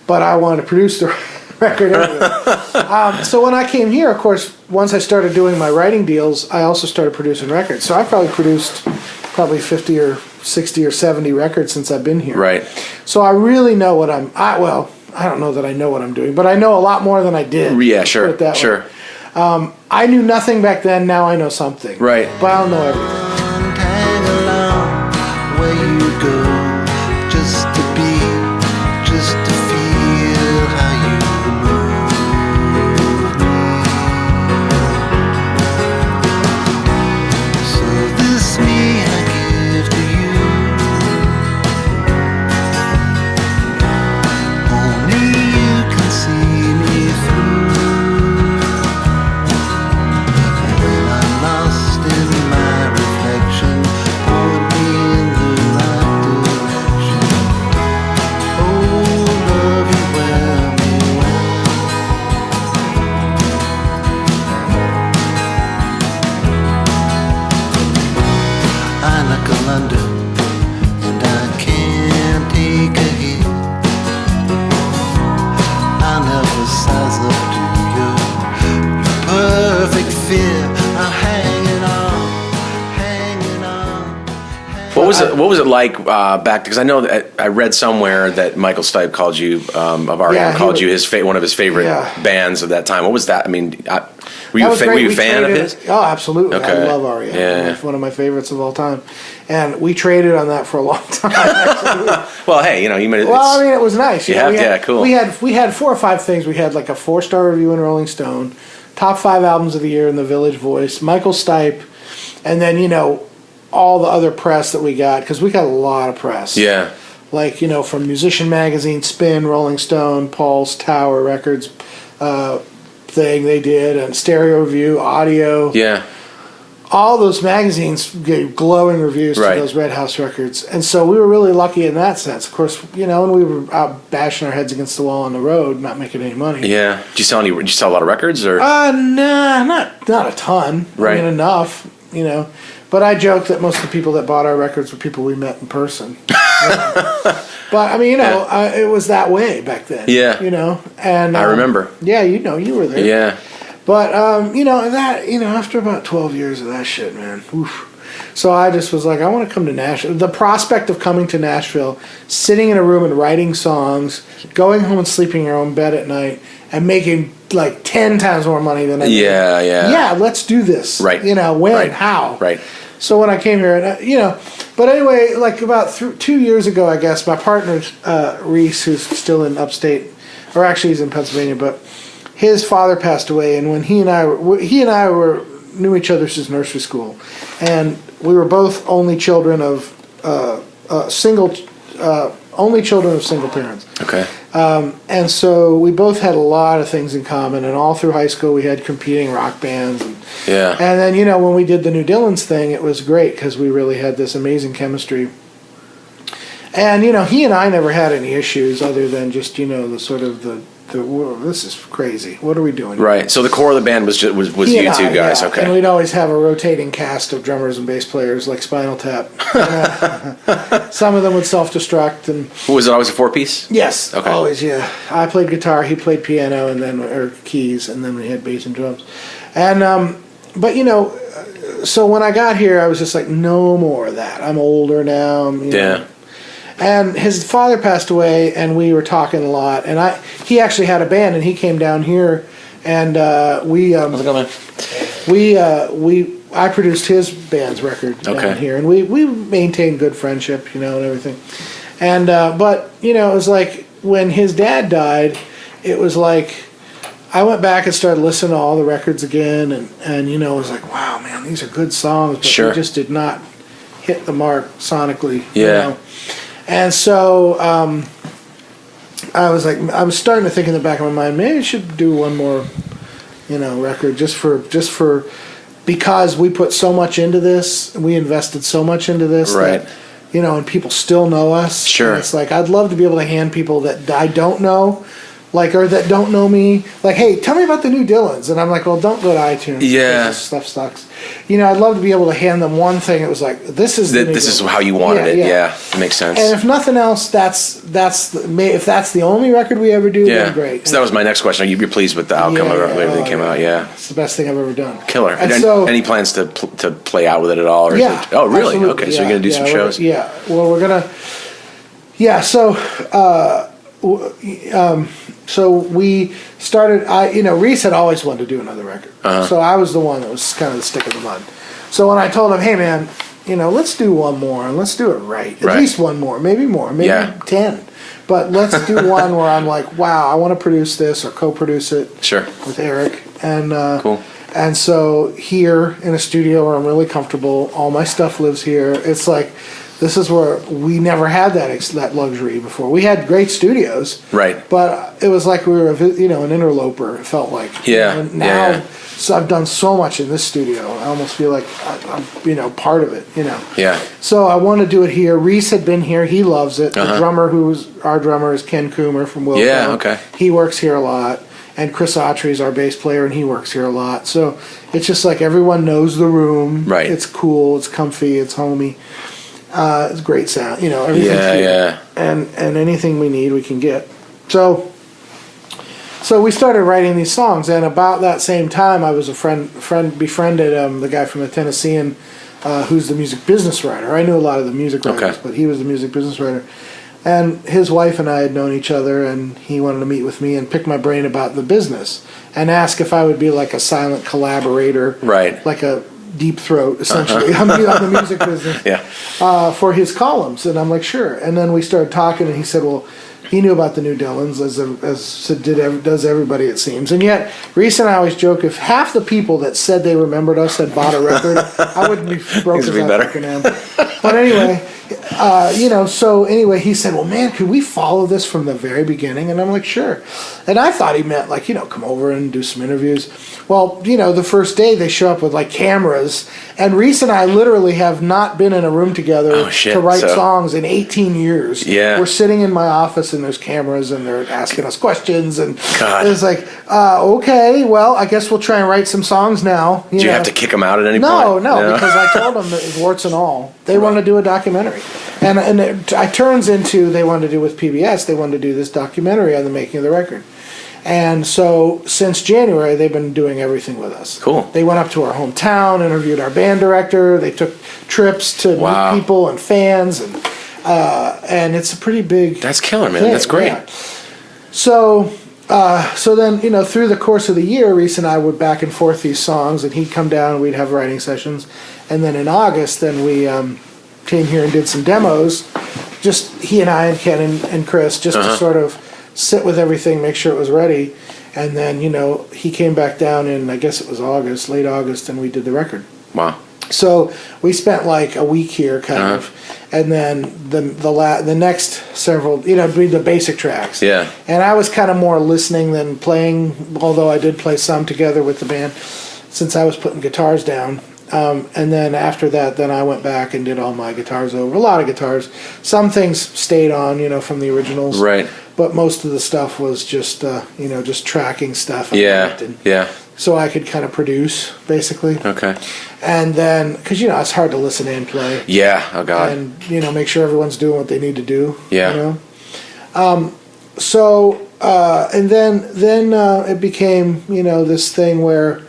but I wanted to produce the record anyway. So when I came here, of course, once I started doing my writing deals, I also started producing records. So I probably produced 50 or 60 or 70 records since I've been here. Right. So I really know what I don't know that I know what I'm doing, but I know a lot more than I did. Yeah, sure, Put it that way. sure. I knew nothing back then. Now I know something. Right. But I don't know everything. Hang along where you go, just to be, just to feel how you move me. So this me I give to you. Only you can see me through. When I'm lost in my reflection, What was it like back? Because I know that I read somewhere that Michael Stipe called you of REM called you one of his favorite bands of that time. What was that? I mean, were you a fan of his? Oh, absolutely. Okay. I love REM. Yeah. It's one of my favorites of all time, and we traded on that for a long time. Well, hey, you made it. Well, I mean, it was nice. Cool. We had 4 or 5 things. We had like a 4-star review in Rolling Stone, top 5 albums of the year in the Village Voice, Michael Stipe, and then all the other press that we got, because we got a lot of press. Yeah. Like from Musician Magazine, Spin, Rolling Stone, Pulse, Tower Records, thing they did, and Stereo Review, Audio. Yeah. All those magazines gave glowing reviews to those Red House records. And so we were really lucky in that sense. Of course, when we were out bashing our heads against the wall on the road, not making any money. Yeah. Did you sell a lot of records, or? Nah, not a ton. Right. I mean, enough, But I joke that most of the people that bought our records were people we met in person. But I mean, it was that way back then. Yeah. And I remember. Yeah, you were there. Yeah. But after about 12 years of that shit, man. Oof. So I just was like, I want to come to Nashville. The prospect of coming to Nashville, sitting in a room and writing songs, going home and sleeping in your own bed at night, and making like 10 times more money than I made. Yeah, let's do this. Right. When, right. How. Right. So when I came here, and but anyway, like about 2 years ago, I guess, my partner, Reese, who's still in upstate, or actually he's in Pennsylvania, but his father passed away, and when he and I knew each other since nursery school, and we were both only children of single parents. Okay. And so we both had a lot of things in common, and all through high school we had competing rock bands. And then, when we did the New Dillons thing, it was great because we really had this amazing chemistry. And, he and I never had any issues other than just, the sort of this is crazy. What are we doing? Right. So the core of the band was you two guys. Yeah. Okay. And we'd always have a rotating cast of drummers and bass players like Spinal Tap. Some of them would self-destruct. And was it always a 4-piece? Yes. Okay. Always, yeah. I played guitar, he played piano, or keys, and then we had bass and drums. And but so when I got here, I was just like, no more of that. I'm older now. Yeah. And his father passed away, and we were talking a lot. And he actually had a band, and he came down here, and I produced his band's record down here, and we maintained good friendship, and everything. And but it was like when his dad died, it was like I went back and started listening to all the records again, and it was like, wow, man, these are good songs, but we just did not hit the mark sonically. Yeah. And so I was starting to think in the back of my mind, maybe I should do one more, record just for because we put so much into this, we invested so much into this, right? That, and people still know us. Sure. And it's like I'd love to be able to hand people that I don't know, or that don't know me, like, hey, tell me about the New Dillons, and I'm like, well, don't go to iTunes. Yeah. This stuff sucks. I'd love to be able to hand them one thing. It was like, this is how you wanted it. Yeah, it makes sense. And if nothing else, if that's the only record we ever do, then great. So that was my next question. Are you pleased with the outcome of everything that came out? Yeah, it's the best thing I've ever done. Killer. And so, any plans to play out with it at all? Or yeah. Oh, really? Absolutely. Okay, so you're gonna do some shows? Yeah. Well, we're gonna. Yeah. So. So we started. Reese had always wanted to do another record, so I was the one that was kind of the stick in the mud. So when I told him, "Hey, man, let's do one more and let's do it right. At least one more, maybe 10, but let's do one where I'm like, wow, I want to produce this or co-produce it, with Eric, and cool. And so here in a studio where I'm really comfortable, all my stuff lives here. It's like." This is where we never had that luxury before. We had great studios, right? But it was like we were, an interloper. It felt like, And now, so I've done so much in this studio. I almost feel like I'm, part of it, Yeah. So I want to do it here. Reese had been here. He loves it. The drummer, our drummer, is Ken Coomer from Wilco. Yeah. Okay. He works here a lot. And Chris Autry is our bass player, and he works here a lot. So it's just like everyone knows the room. Right. It's cool. It's comfy. It's homey. It's great sound, everything's here. And anything we need, we can get. So we started writing these songs, and about that same time, I was befriended the guy from the Tennessean who's the music business writer. I knew a lot of the music writers, but he was the music business writer. And his wife and I had known each other, and he wanted to meet with me and pick my brain about the business and ask if I would be like a silent collaborator, right? Like a deep throat, essentially, on the music business, for his columns. And I'm like, sure. And then we started talking, and he said, well, he knew about the New Dillons, does everybody, it seems. And yet, Reese and I always joke, if half the people that said they remembered us had bought a record, I wouldn't be broke as I fucking am. But anyway, so anyway, he said, well, man, could we follow this from the very beginning? And I'm like, sure. And I thought he meant, like, come over and do some interviews. Well, the first day they show up with, like, cameras. And Reese and I literally have not been in a room together to write songs in 18 years. Yeah. We're sitting in my office, and there's cameras, and they're asking us questions. And it's like, okay, well, I guess we'll try and write some songs now. Did you have to kick them out at any point? No, Yeah. because I told them it was warts and all. They want to do a documentary. And it turns into they wanted to do with PBS. They wanted to do this documentary on the making of the record. And so since January, they've been doing everything with us. Cool. They went up to our hometown, interviewed our band director. They took trips to meet people and fans, and it's a pretty big. That's killer, man. thing. That's great. Yeah. So then through the course of the year, Reese and I would back and forth these songs, and he'd come down and we'd have writing sessions, and then in August, then we came here and did some demos. Just he and I and Ken and Chris, just to sort of sit with everything, make sure it was ready. And then, he came back down in, I guess it was August, late August, and we did the record. Wow. So we spent like a week here, kind of. And then the next several, the basic tracks. Yeah. And I was kind of more listening than playing, although I did play some together with the band, since I was putting guitars down. And then after that, then I went back and did all my guitars over. A lot of guitars. Some things stayed on, from the originals. Right. But most of the stuff was just, just tracking stuff. Yeah. So I could kind of produce, basically. Okay. And then, because, it's hard to listen and play. Yeah. Oh, God. And, make sure everyone's doing what they need to do. Yeah. And then it became, this thing where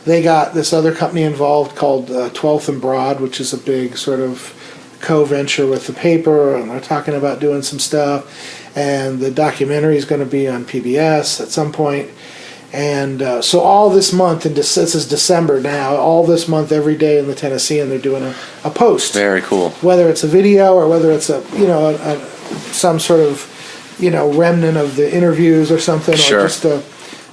they got this other company involved called 12th and Broad, which is a big sort of co-venture with the paper, and they're talking about doing some stuff. And the documentary is going to be on PBS at some point. And so all this month, and this is December now, all this month, every day in the Tennessean, they're doing a post. Very cool. Whether it's a video or whether it's some sort of, remnant of the interviews or something, Sure. or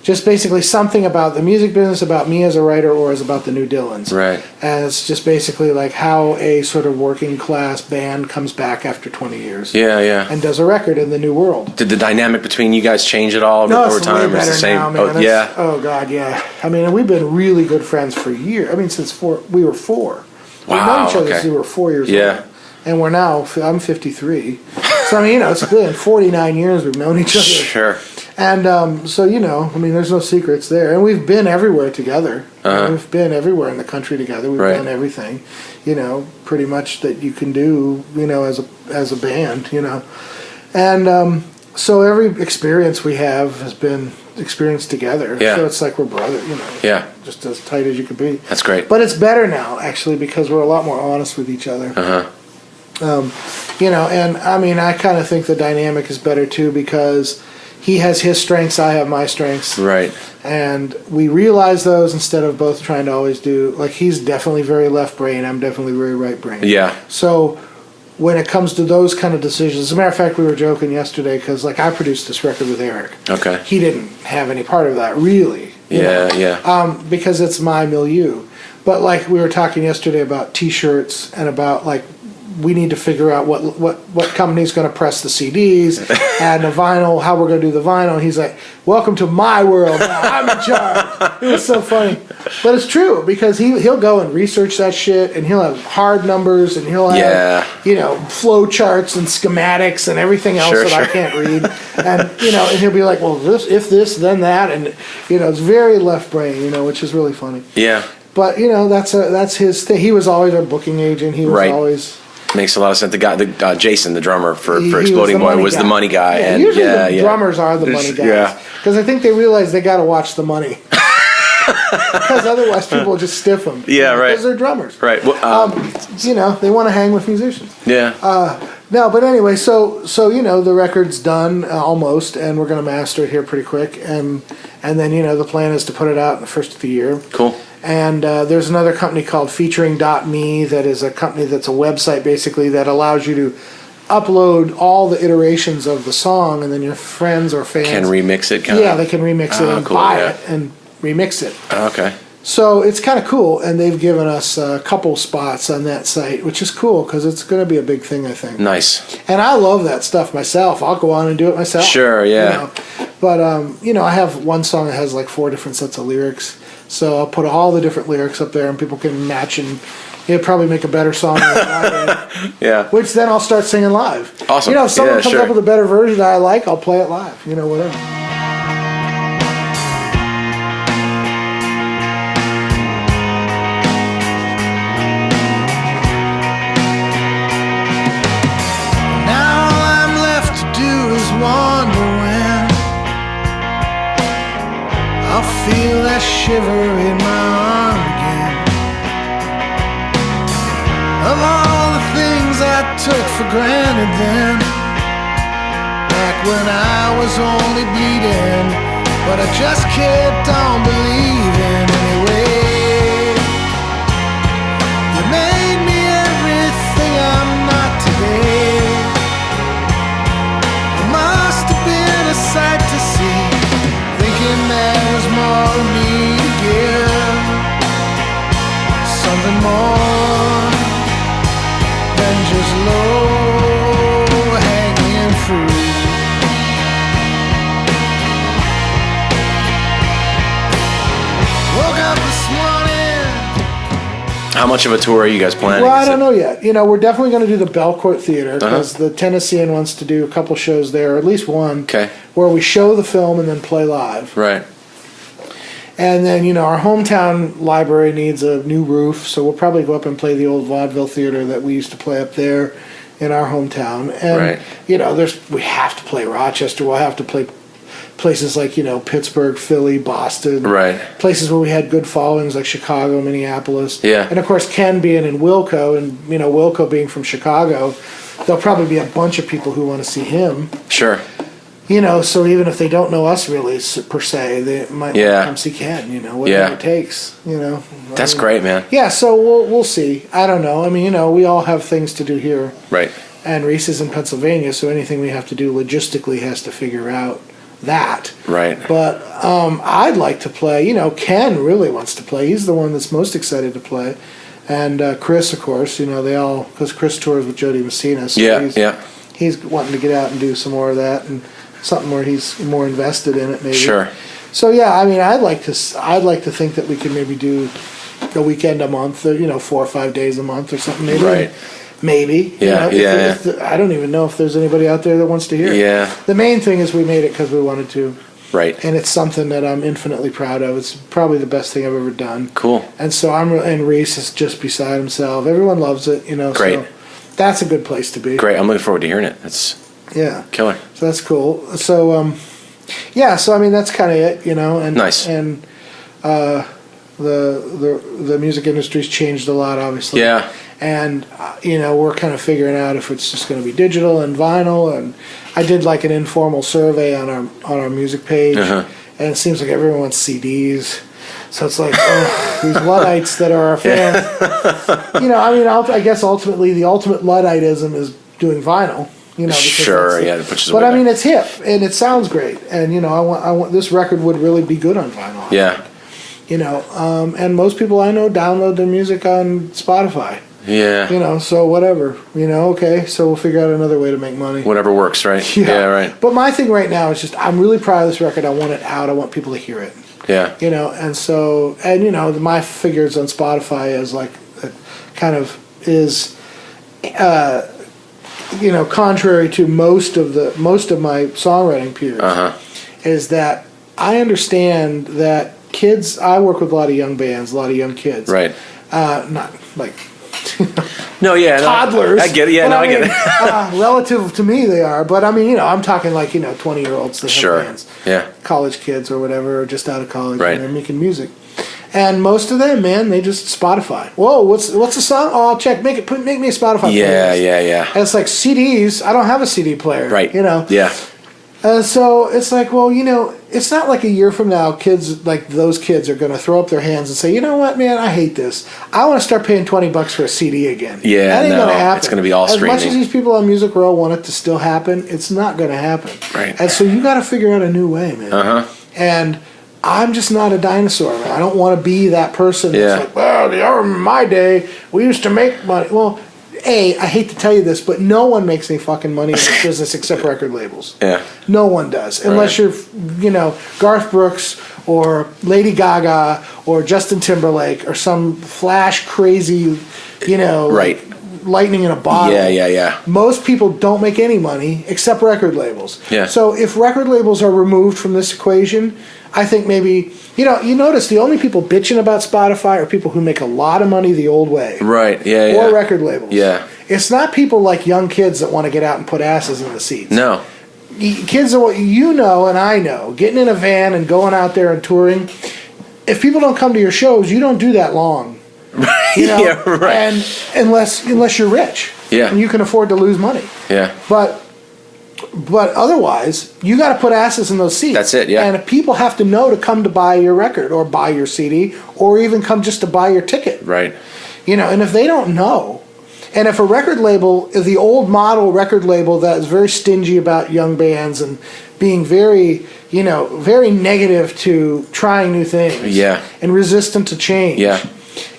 just basically something about the music business, about me as a writer, or as about the New Dillons. Right. And it's just basically like how a sort of working class band comes back after 20 years. Yeah. And does a record in the new world. Did the dynamic between you guys change at all over time? No, it's way better the same? now, man. Yeah. Oh, God, yeah. I mean, we've been really good friends for years. I mean, since we were 4. We've known each other since we were 4 years old. And we're now, I'm 53. So, I mean, it's been 49 years we've known each other. Sure. And so, I mean, there's no secrets there. And we've been everywhere together. We've been everywhere in the country together. We've done everything, pretty much that you can do, as a band, And so every experience we have has been experienced together. Yeah. So it's like we're brothers, Yeah. just as tight as you could be. That's great. But it's better now, actually, because we're a lot more honest with each other. And I mean, I kind of think the dynamic is better too, because he has his strengths, I have my strengths. Right. And we realize those instead of both trying to always do, like, he's definitely very left brain, I'm definitely very right brain. Yeah. So when it comes to those kind of decisions, as a matter of fact, we were joking yesterday, because, like, I produced this record with Eric. Okay. He didn't have any part of that, really. Yeah. Because it's my milieu. But, like, we were talking yesterday about T-shirts and about, like, we need to figure out what company's going to press the CDs and the vinyl, how we're going to do the vinyl. And he's like, welcome to my world. I'm in charge. It was so funny. But it's true, because he'll go and research that shit, and he'll have hard numbers, and he'll have, flow charts and schematics and everything else I can't read. And, and he'll be like, well, if this, then that. And, it's very left brain, which is really funny. Yeah. But, that's his thing. He was always our booking agent. He was always... Makes a lot of sense. The guy, Jason, the drummer for He Exploding Boy, was guy. the money guy. Yeah, and usually the drummers are the money guys. Yeah. Because I think they realize they got to watch the money. because otherwise people will just stiff them. Yeah, right. Because they're drummers. Right. Well, You know, they want to hang with musicians. yeah. No, but anyway, so you know, the record's done almost, and we're going to master it here pretty quick, and then you know the plan is to put it out in the first of the year. Cool. And there's another company called Featuring.me that is a company that's a website basically that allows you to upload all the iterations of the song, and then your friends or fans Can remix it, kind of. yeah, they can remix it and cool, buy yeah. it and remix it. Okay. So it's kind of cool, and they've given us a couple spots on that site, which is cool because it's going to be a big thing, I think. Nice. And I love that stuff myself. I'll go on and do it myself. Sure, yeah. You know. But you know, I have one song that has like 4 different sets of lyrics, so I'll put all the different lyrics up there, and people can match and it'll probably make a better song than I did. Yeah. Which then I'll start singing live. Awesome. You know, if someone Yeah, comes sure. up with a better version that I like, I'll play it live. You know, whatever. Now all I'm left to do is wonder when I'll feel that shiver in my arm again. Of all the things I took for granted then, back when I was only bleeding, but I just kept on believing anyway. You made me everything I'm not today. It must have been a sight to see, thinking there was more of me to give, something more than just low hanging fruit. Woke up this morning. How much of a tour are you guys planning? Well, I Is don't it- know yet. You know, we're definitely going to do the Belcourt Theater because the Tennessean wants to do a couple shows there, or at least one, Okay. where we show the film and then play live. Right. And then, you know, our hometown library needs a new roof, so we'll probably go up and play the old vaudeville theater that we used to play up there in our hometown. And, Right. you know, we have to play Rochester. We'll have to play places like, you know, Pittsburgh, Philly, Boston. Right. Places where we had good followings like Chicago, Minneapolis. Yeah. And, of course, Ken being in Wilco and, you know, Wilco being from Chicago, there'll probably be a bunch of people who want to see him. Sure. You know, so even if they don't know us really per se, they might Yeah. come see Ken. You know, whatever Yeah. it takes. You know, That's I mean, great, man. Yeah, so we'll see. I don't know. I mean, you know, we all have things to do here, Right. and Reese is in Pennsylvania, so anything we have to do logistically has to figure out that. Right. But I'd like to play. You know, Ken really wants to play. He's the one that's most excited to play, and Chris, of course. You know, they all because Chris tours with Jody Messina. So Yeah. he's, Yeah. he's wanting to get out and do some more of that and something where he's more invested in it maybe. Sure. So yeah, I mean, I'd like to think that we could maybe do a weekend a month, or, you know, 4 or 5 days a month or something maybe. Right. Maybe. You Yeah, know, yeah, I don't even know if there's anybody out there that wants to hear it. Yeah. The main thing is we made it because we wanted to, Right. and it's something that I'm infinitely proud of. It's probably the best thing I've ever done. Cool. And so and Reese is just beside himself. Everyone loves it, you know. Great. So that's a good place to be. Great. I'm looking forward to hearing it. That's Yeah. killer. So that's cool. So yeah. So I mean, that's kind of it, you know. And Nice. And the music industry's changed a lot, obviously. Yeah. And you know, we're kind of figuring out if it's just going to be digital and vinyl. And I did like an informal survey on our music page, Uh-huh. and it seems like everyone wants CDs. So it's like, oh, these Luddites that are our fans. You know, I mean, I guess ultimately the ultimate Ludditism is doing vinyl. You know, because Sure. that's the- Yeah. It pushes but away I mean, back. it's hip and it sounds great, and you know, I want this record would really be good on vinyl. Yeah. You know, and most people I know download their music on Spotify. Yeah. You know, so whatever. You know, okay, so we'll figure out another way to make money. Whatever works, right? Yeah. Right. But my thing right now is just I'm really proud of this record. I want it out. I want people to hear it. Yeah. You know, and so you know, my figures on Spotify is like it kind of is. You know, contrary to most of my songwriting peers, is that I understand that kids. I work with a lot of young bands, a lot of young kids. Right. Not like No, yeah, toddlers. I get it. Yeah, But I get it. Relative to me, they are. But I mean, I'm talking like 20-year-olds that Sure. have bands, Yeah. college kids or whatever, or just out of college, Right. and they're making music. And most of them, man, they just Spotify. Whoa, what's the song? Oh, I'll check. Make me a Spotify playlist. Yeah. And it's like CDs. I don't have a CD player. Right. Yeah. So it's like, well, it's not like a year from now, kids like those kids are going to throw up their hands and say, you know what, man, I hate this. I want to start paying $20 for a CD again. Yeah, that ain't no, gonna happen. it's gonna be all As streaming. much as these people on Music Row want it to still happen, it's not going to happen. Right. And so you got to figure out a new way, man. And I'm just not a dinosaur, man. I don't want to be that person that's like, well, in my day, we used to make money. Well, I hate to tell you this, but no one makes any fucking money in this business except record labels. Yeah. No one does. Unless you're, Garth Brooks or Lady Gaga or Justin Timberlake or some flash crazy, Right. lightning in a bottle. Yeah. Most people don't make any money except record labels. Yeah. So if record labels are removed from this equation, I think maybe, you notice the only people bitching about Spotify are people who make a lot of money the old way. Right, yeah. Or record labels. Yeah. It's not people like young kids that want to get out and put asses in the seats. No. Kids are what and I know, getting in a van and going out there and touring. If people don't come to your shows, you don't do that long. Yeah, right. And unless you're rich. Yeah. And you can afford to lose money. Yeah. But otherwise, you got to put asses in those seats. That's it, yeah. And if people have to know to come to buy your record or buy your CD or even come just to buy your ticket. Right. And if they don't know, and if a record label, the old model record label that is very stingy about young bands and being very, very negative to trying new things. Yeah. And resistant to change. Yeah.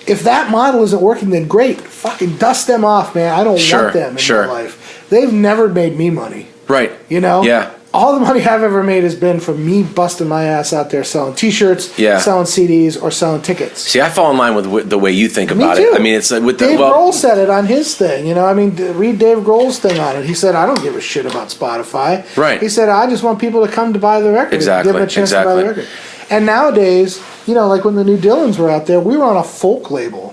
If that model isn't working, then great. Fucking dust them off, man. I don't want them in my life. They've never made me money. Right. Yeah. All the money I've ever made has been from me busting my ass out there selling T-shirts, selling CDs, or selling tickets. See, I fall in line with the way you think about Me too. it. I mean, it's with Dave Grohl said it on his thing. Read Dave Grohl's thing on it. He said, I don't give a shit about Spotify. Right. He said, I just want people to come to buy the record. Exactly. Give them a chance to buy the record. And nowadays, like when the New Dillons were out there, we were on a folk label,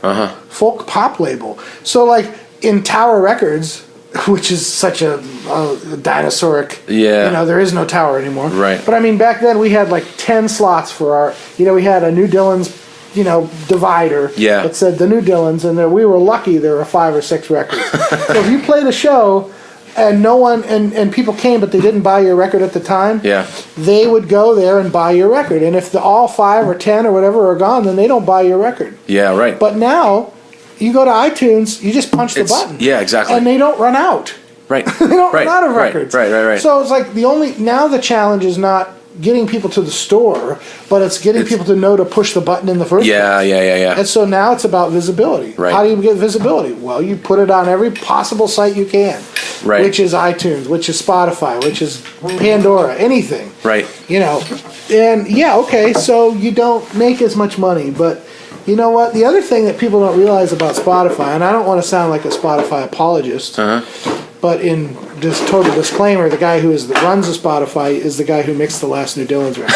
folk pop label. So like in Tower Records, which is such a dinosauric. Yeah. There is no Tower anymore. Right. But I mean, back then we had like 10 slots for our. We had a New Dillons, divider. Yeah. That said the New Dillons, and we were lucky there were 5 or 6 records. So if you played a show, and no one and people came, but they didn't buy your record at the time. Yeah. They would go there and buy your record, and if all 5 or 10 or whatever are gone, then they don't buy your record. Yeah. Right. But now. You go to iTunes, you just punch the button. Yeah, exactly. And they don't run out. Right. They don't run out of records. Right. So it's like now the challenge is not getting people to the store, but it's getting people to know to push the button in the first place. Yeah. And so now it's about visibility. Right. How do you get visibility? Well, you put it on every possible site you can. Right. Which is iTunes, which is Spotify, which is Pandora, anything. Right. And okay, so you don't make as much money, but you know what? The other thing that people don't realize about Spotify, and I don't want to sound like a Spotify apologist, but in just total disclaimer, the guy who runs the Spotify is the guy who mixed the last New Dillons record.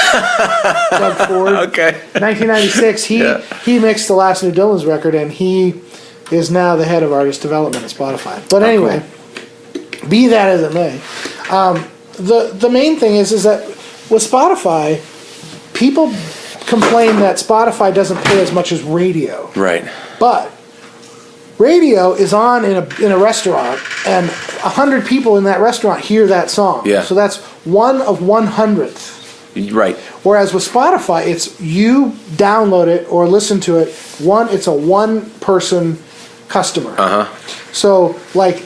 Doug Ford. Okay. 1996, he mixed the last New Dillons record, and he is now the head of artist development at Spotify. But anyway, be that as it may, the main thing is that with Spotify, people complain that Spotify doesn't pay as much as radio. Right. But radio is on in a restaurant, and 100 people in that restaurant hear that song. Yeah. So that's 1 of 100th. Right. Whereas with Spotify, it's you download it or listen to it. It's a one-person customer. So,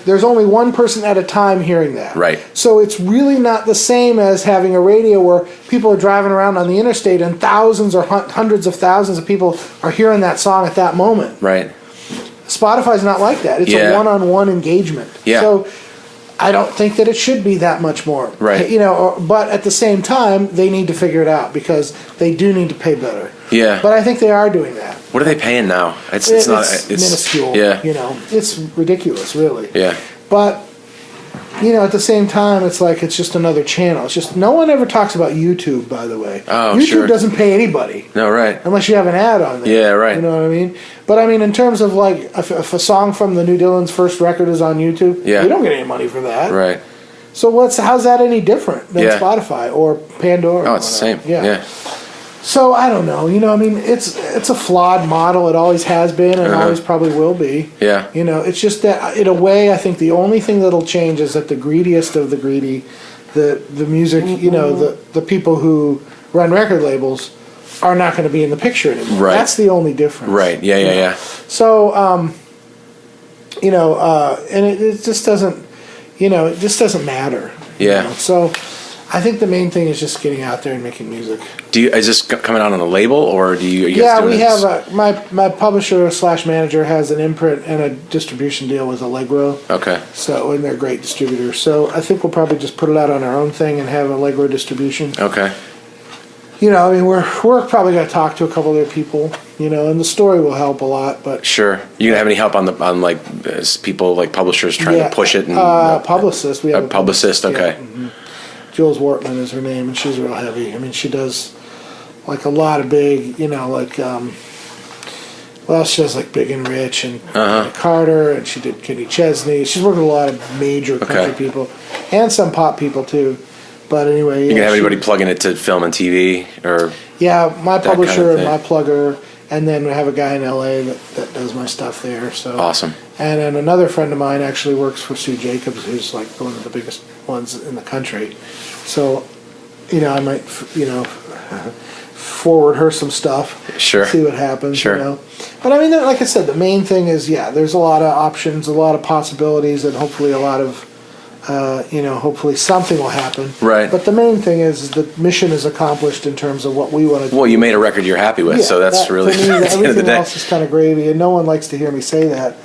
there's only one person at a time hearing that. Right. So it's really not the same as having a radio where people are driving around on the interstate and thousands or hundreds of thousands of people are hearing that song at that moment. Right. Spotify's not like that. It's a one-on-one engagement. Yeah. So I don't think that it should be that much more. Right. But at the same time, they need to figure it out because they do need to pay better. Yeah. But I think they are doing that. What are they paying now? It's minuscule. Yeah. It's ridiculous, really. Yeah. But at the same time, it's like it's just another channel. It's just no one ever talks about YouTube, by the way. Oh, YouTube sure. doesn't pay anybody. No, right. Unless you have an ad on there. Yeah, right. You know what I mean? But I mean, in terms of like, if a song from the New Dylan's first record is on YouTube, Yeah. you don't get any money for that. Right. So how's that any different than Yeah. Spotify or Pandora? Oh, it's the same. Yeah. So I don't know. I mean, it's a flawed model. It always has been, and always probably will be. Yeah. It's just that in a way, I think the only thing that'll change is that the greediest of the greedy, the music, the people who run record labels, are not going to be in the picture anymore. Right. That's the only difference. Right. Yeah. So, and it just doesn't, it just doesn't matter. Yeah. So. I think the main thing is just getting out there and making music. Is this coming out on a label, or do you? Are you guys Yeah, doing we this? have my publisher / manager has an imprint and a distribution deal with Allegro. Okay. So, and they're great distributors. So I think we'll probably just put it out on our own thing and have Allegro distribution. Okay. I mean, we're probably going to talk to a couple other people, and the story will help a lot. But Sure. You gonna have any help on like people like publishers trying to push it and publicist? We have a publicist. Okay. Yeah, mm-hmm. Jules Wortman is her name, and she's real heavy. I mean, she does like a lot of big, she does like Big and Rich and Carter, and she did Kenny Chesney. She's worked with a lot of major country people and some pop people too. But anyway, You gonna have anybody plugging it to film and TV or? Yeah, my publisher kind of and my plugger, and then we have a guy in LA that does my stuff there. So Awesome. And then another friend of mine actually works for Sue Jacobs, who's like one of the biggest ones in the country. So, I might, forward her some stuff. Sure. See what happens. Sure. But I mean, like I said, the main thing is, there's a lot of options, a lot of possibilities, and hopefully a lot of, hopefully something will happen. Right. But the main thing is the mission is accomplished in terms of what we want to do. Well, you made a record you're happy with, so that's really to me, at the end of the everything day. else is kind of gravy, and no one likes to hear me say that.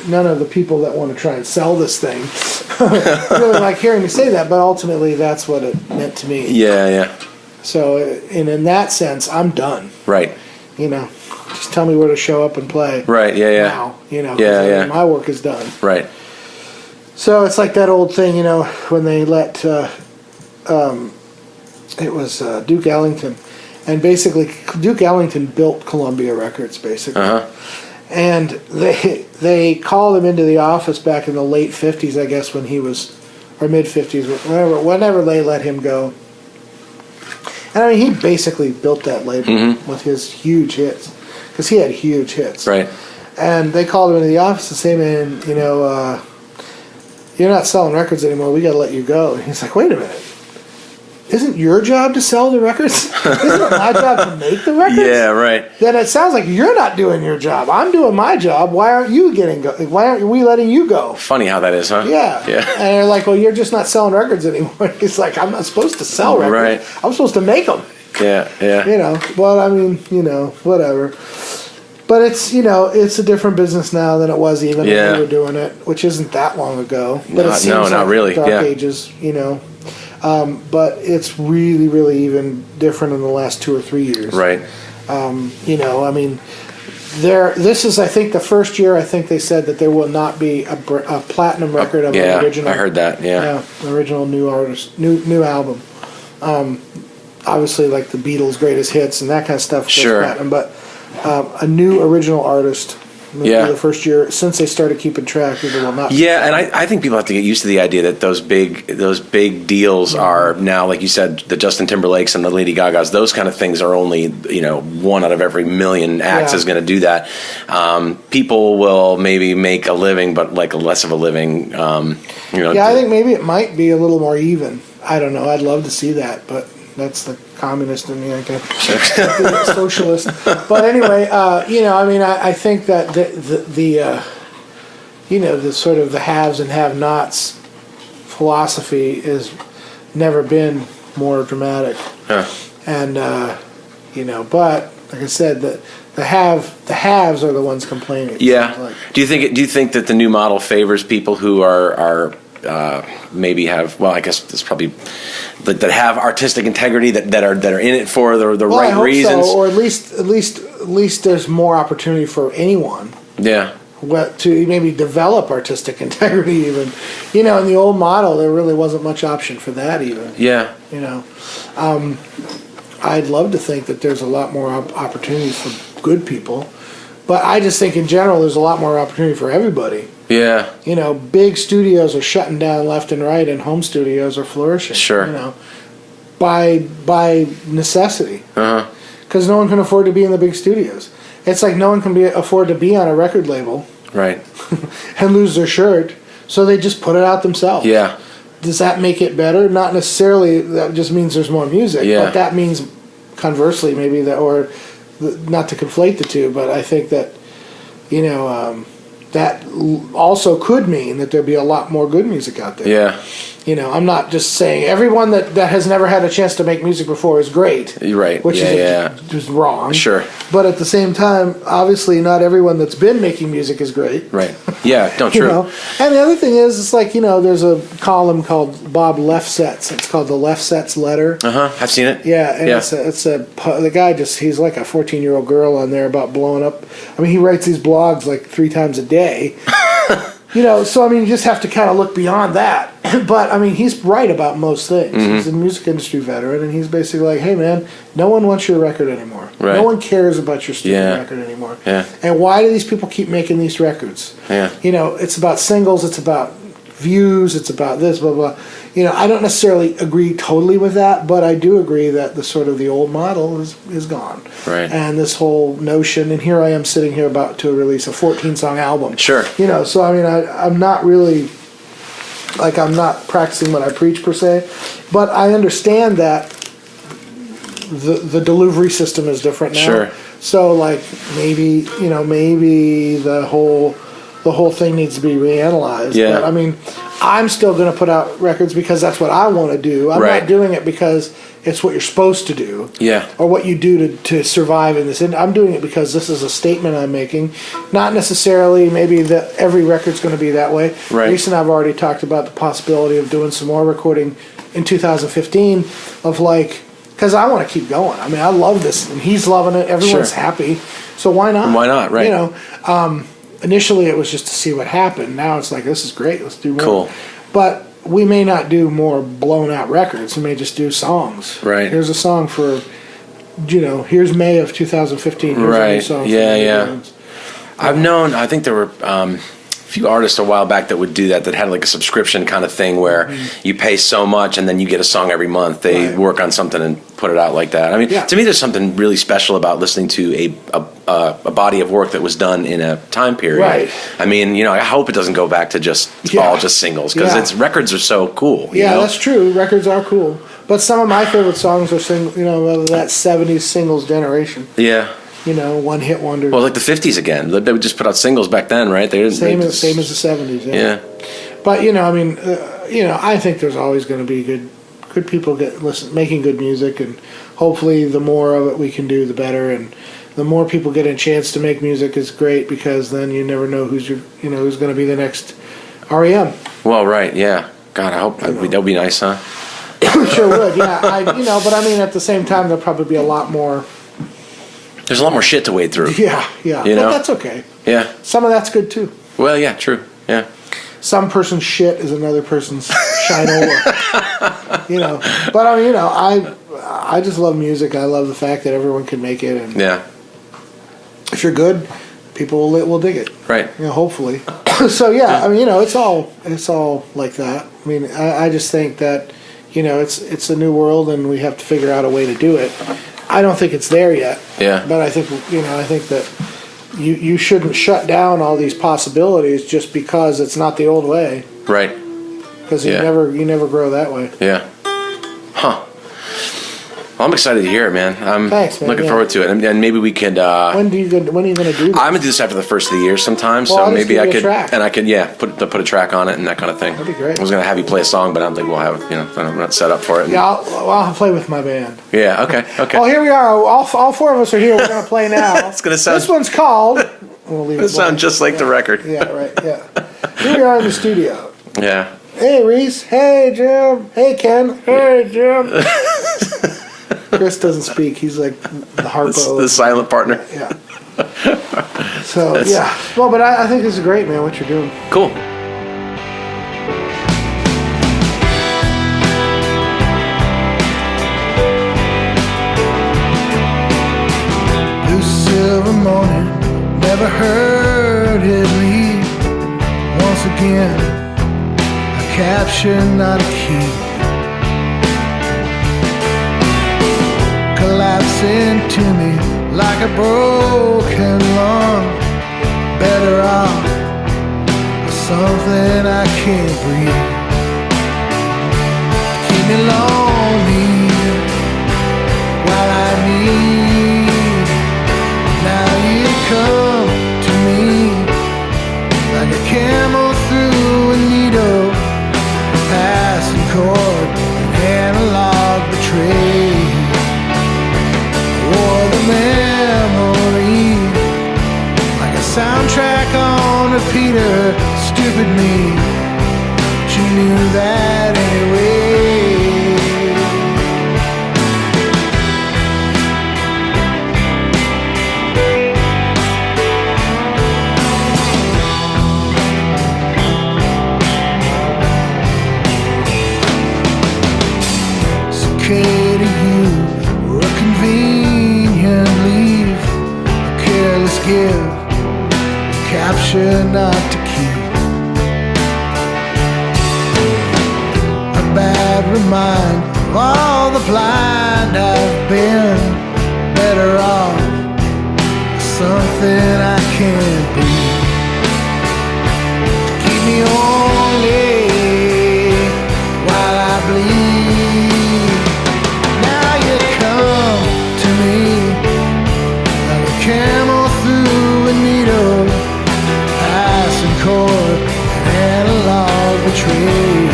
None of the people that want to try and sell this thing really like hearing me say that, but ultimately that's what it meant to me. Yeah. So, and in that sense, I'm done. Right. Just tell me where to show up and play. Right. Yeah. Now, 'cause Yeah. my work is done. Right. So it's like that old thing, when they let it was Duke Ellington, and basically Duke Ellington built Columbia Records, basically. And they called him into the office back in the late 50s, I guess, when he was, or mid 50s, whenever they let him go. And I mean, he basically built that label with his huge hits, because he had huge hits. Right. And they called him into the office and say, man, you're not selling records anymore. We got to let you go. And he's like, wait a minute. Isn't your job to sell the records? Isn't it my job to make the records? Yeah, right. Then it sounds like you're not doing your job. I'm doing my job. Why aren't you why aren't we letting you go? Funny how that is, huh? Yeah. And they're like, well, you're just not selling records anymore. He's like, I'm not supposed to sell records. Right. I'm supposed to make them. Yeah. But I mean, whatever. But it's, it's a different business now than it was even when we were doing it, which isn't that long ago. But it seems not like really. Dark Yeah. Ages, but it's really, really even different in the last 2 or 3 years. Right. I mean, this is, I think, the first year I think they said that there will not be a platinum record of an original. I heard that. Yeah. Original new artist, new album. Obviously, like the Beatles' greatest hits and that kind of stuff goes platinum, but a new original artist. The first year since they started keeping track, it will not. Yeah, and I think people have to get used to the idea that those big deals are now, like you said, the Justin Timberlakes and the Lady Gagas. Those kind of things are only one out of every million acts is going to do that. People will maybe make a living, but like less of a living. I think maybe it might be a little more even. I don't know. I'd love to see that, but that's the communist in me, I guess. Socialist. But anyway, I think that the sort of the haves and have-nots philosophy has never been more dramatic. And but like I said, the haves are the ones complaining. Yeah. Like. Do you think that the new model favors people who are maybe have, well, I guess it's probably that have artistic integrity that are in it for the right I hope reasons? so, or at least there's more opportunity for anyone. Yeah. what to maybe develop artistic integrity even. You know, in the old model, there really wasn't much option for that even. Yeah. You know, I'd love to think that there's a lot more opportunities for good people, but I just think in general there's a lot more opportunity for everybody. Yeah. You know, big studios are shutting down left and right, and home studios are flourishing. Sure. You know, by necessity, because no one can afford to be in the big studios. It's like no one can afford to be on a record label, Right. and lose their shirt, so they just put it out themselves. Yeah. Does that make it better? Not necessarily. That just means there's more music. Yeah. But that means, conversely, maybe that, or not to conflate the two, but I think that, you know, that also could mean that there'd be a lot more good music out there. Yeah. You know, I'm not just saying everyone that has never had a chance to make music before is great. You're right. Which is just wrong. Sure. But at the same time, obviously, not everyone that's been making music is great. Right. Yeah. No, You true. know? And the other thing is, it's like, you know, there's a column called Bob Lefsetz. It's called the Lefsetz Letter. I've seen it. Yeah, and the guy he's like a 14-year-old girl on there about blowing up. I mean, he writes these blogs like 3 times a day. You know, so I mean, you just have to kind of look beyond that. But I mean, he's right about most things. He's a music industry veteran, and he's basically like, "Hey, man, no one wants your record anymore. Right. No one cares about your stupid Yeah. record anymore. Yeah. And why do these people keep making these records? Yeah. You know, it's about singles, it's about views, it's about this, blah blah. You know, I don't necessarily agree totally with that, but I do agree that the sort of the old model is gone. Right. And this whole notion, and here I am sitting here about to release a 14-song album. Sure. You know, so I mean, I'm not really, like, I'm not practicing what I preach per se, but I understand that the delivery system is different now. Sure. So like maybe the whole thing needs to be reanalyzed. Yeah. But I mean, I'm still going to put out records because that's what I want to do. I'm Right. not doing it because it's what you're supposed to do. Yeah. Or what you do to survive in this. And I'm doing it because this is a statement I'm making. Not necessarily maybe that every record's going to be that way. Right. Reese and I've already talked about the possibility of doing some more recording in 2015 of like, because I want to keep going. I mean, I love this, and he's loving it. Everyone's Sure. happy. So why not? Why not, right. You know, initially it was just to see what happened. Now it's like, this is great. Let's do more. Cool. But we may not do more blown out records. We may just do songs. Right. Here's a song for, you know, here's May of 2015. Here's a new Right. song for Yeah, May yeah. Jones. I think there were a few artists a while back that would do that had like a subscription kind of thing where you pay so much and then you get a song every month. They Right. work on something and put it out like that. I mean, Yeah. to me, there's something really special about listening to a body of work that was done in a time period. Right. I mean, you know, I hope it doesn't go back to just Yeah. all just singles because Yeah. its records are so cool. You Yeah, know? that's true. Records are cool. But some of my favorite songs are of that 70s singles generation. Yeah. You know, one hit wonder. Well, like the 50s again. They would just put out singles back then, right? They didn't. same they as the 70s. Yeah. But you know, I mean, I think there's always going to be good people making good music, and hopefully, the more of it we can do, the better. And the more people get a chance to make music is great because then you never know who's going to be the next REM. Well, right. Yeah. God, I hope that would be nice, huh? Sure would, yeah. But I mean, at the same time, there'll probably be a lot more. There's a lot more shit to wade through. Yeah. You But know? that's okay. Yeah. Some of that's good too. Well, yeah, true. Yeah. Some person's shit is another person's shinola. You know, but I mean, I just love music. I love the fact that everyone can make it, and Yeah. if you're good, people will dig it. Right. You know, hopefully. So yeah, I mean, it's all like that. I mean, I just think that, it's a new world, and we have to figure out a way to do it. I don't think it's there yet. Yeah. But I think that you shouldn't shut down all these possibilities just because it's not the old way. Right. Because Yeah. you never grow that way. Yeah. Huh. Well, I'm excited to hear it, man. I'm Thanks, man, looking yeah. forward to it, and maybe we could. When are you going to do this? I'm gonna do this after the first of the year sometime, Well, so I'll just maybe give I you a could, track. and I could, put a track on it and that kind of thing. That'd be great. I was gonna have you play a song, but I don't think we'll have, I'm not set up for it. Yeah, I'll play with my band. Yeah. Okay. Okay. Oh, here we are. All four of us are here. We're going to play now. It's gonna sound. This one's called... We'll leave It it blank. sound just like the record. Yeah, right, yeah. Here we are in the studio. Yeah. Hey, Reese. Hey, Jim. Hey, Ken. Hey, Jim. Chris doesn't speak. He's like the harpo. The silent partner. Yeah. So yeah, well, but I think this is great, man. What you're doing. Cool. Blue silver morning, never heard it leave. Once again, a capture, not a key. Collapsing to me like a broken lung. Better off with something I can't breathe. Keep me lonely while I need. Now you come to me like a camel through a needle, a passing chord, an analog betray. Or the memory, like a soundtrack on repeater. Stupid me, but you knew that anyway. It's okay to you, or a convenient leave, a careless give, a capture not to keep. A bad reminder of all the blind I've been. Better off something I can't be. Keep me only while I bleed. Now you come to me like a camel through a needle, passing chord, an analog betray.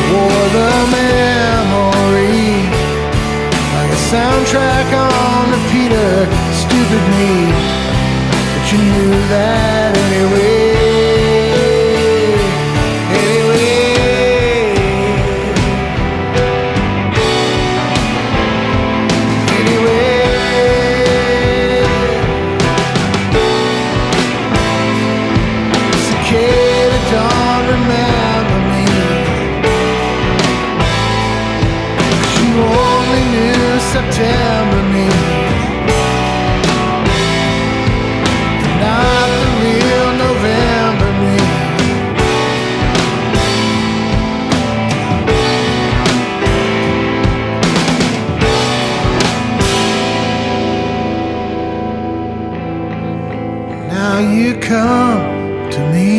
Or the memory, like a soundtrack on repeater. Stupid me, but you knew that anyway. Cicada don't remember me, 'cause you only knew September me, not the real November me. Now you come to me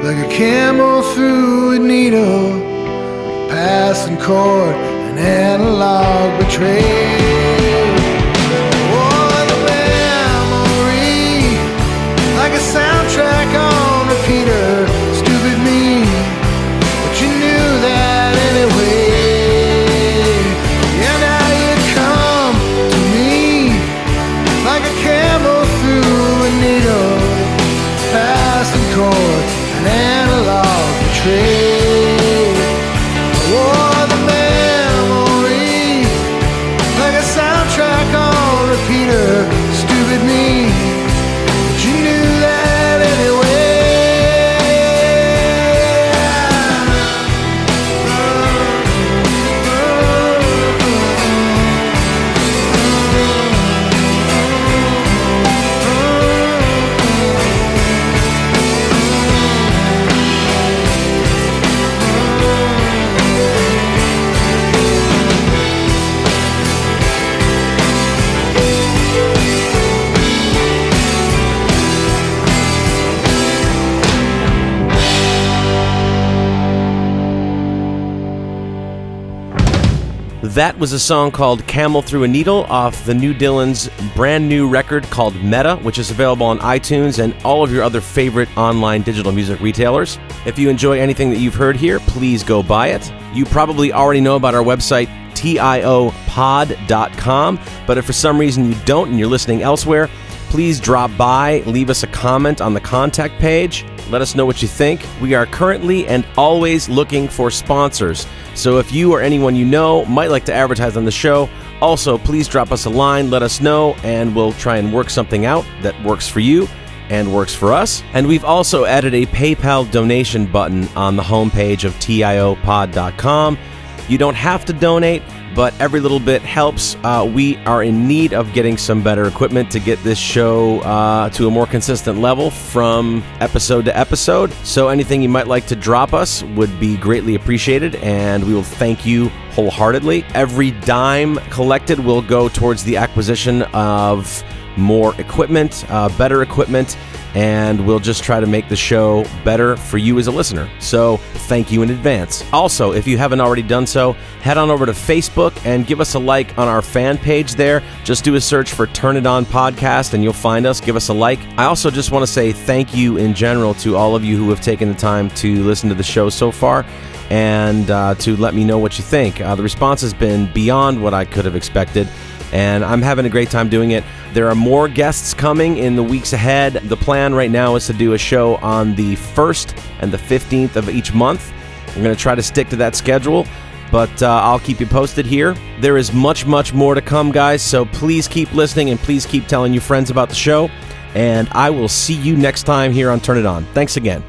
like a camel through a needle, passing chord, an analog betray. Oh, the memory, like a soundtrack on repeater. Stupid me, but you knew that anyway. Yeah, now you come to me like a camel through a needle, passing chord, an analog betray. Oh, the memory, like a soundtrack on repeater. Stupid me, but you knew that anyway. That was a song called Camel Through a Needle off the New Dylan's brand new record called Meta, which is available on iTunes and all of your other favorite online digital music retailers. If you enjoy anything that you've heard here, please go buy it. You probably already know about our website, tiopod.com, but if for some reason you don't and you're listening elsewhere, please drop by, leave us a comment on the contact page. Let us know what you think. We are currently and always looking for sponsors. So if you or anyone you know might like to advertise on the show, Also, please drop us a line, let us know, and we'll try and work something out that works for you and works for us. And we've also added a PayPal donation button on the homepage of tiopod.com. You don't have to donate, but every little bit helps. We are in need of getting some better equipment to get this show to a more consistent level from episode to episode. So anything you might like to drop us would be greatly appreciated, and we will thank you wholeheartedly. Every dime collected will go towards the acquisition of more equipment, better equipment, and we'll just try to make the show better for you as a listener. So thank you in advance. Also, if you haven't already done so, head on over to Facebook and give us a like on our fan page there. Just do a search for Turn It On Podcast and you'll find us. Give us a like. I also just want to say thank you in general to all of you who have taken the time to listen to the show so far and to let me know what you think. The response has been beyond what I could have expected, and I'm having a great time doing it. There are more guests coming in the weeks ahead. The plan right now is to do a show on the 1st and the 15th of each month. I'm going to try to stick to that schedule, but I'll keep you posted here. There is much, much more to come, guys, so please keep listening and please keep telling your friends about the show, and I will see you next time here on Turn It On. Thanks again.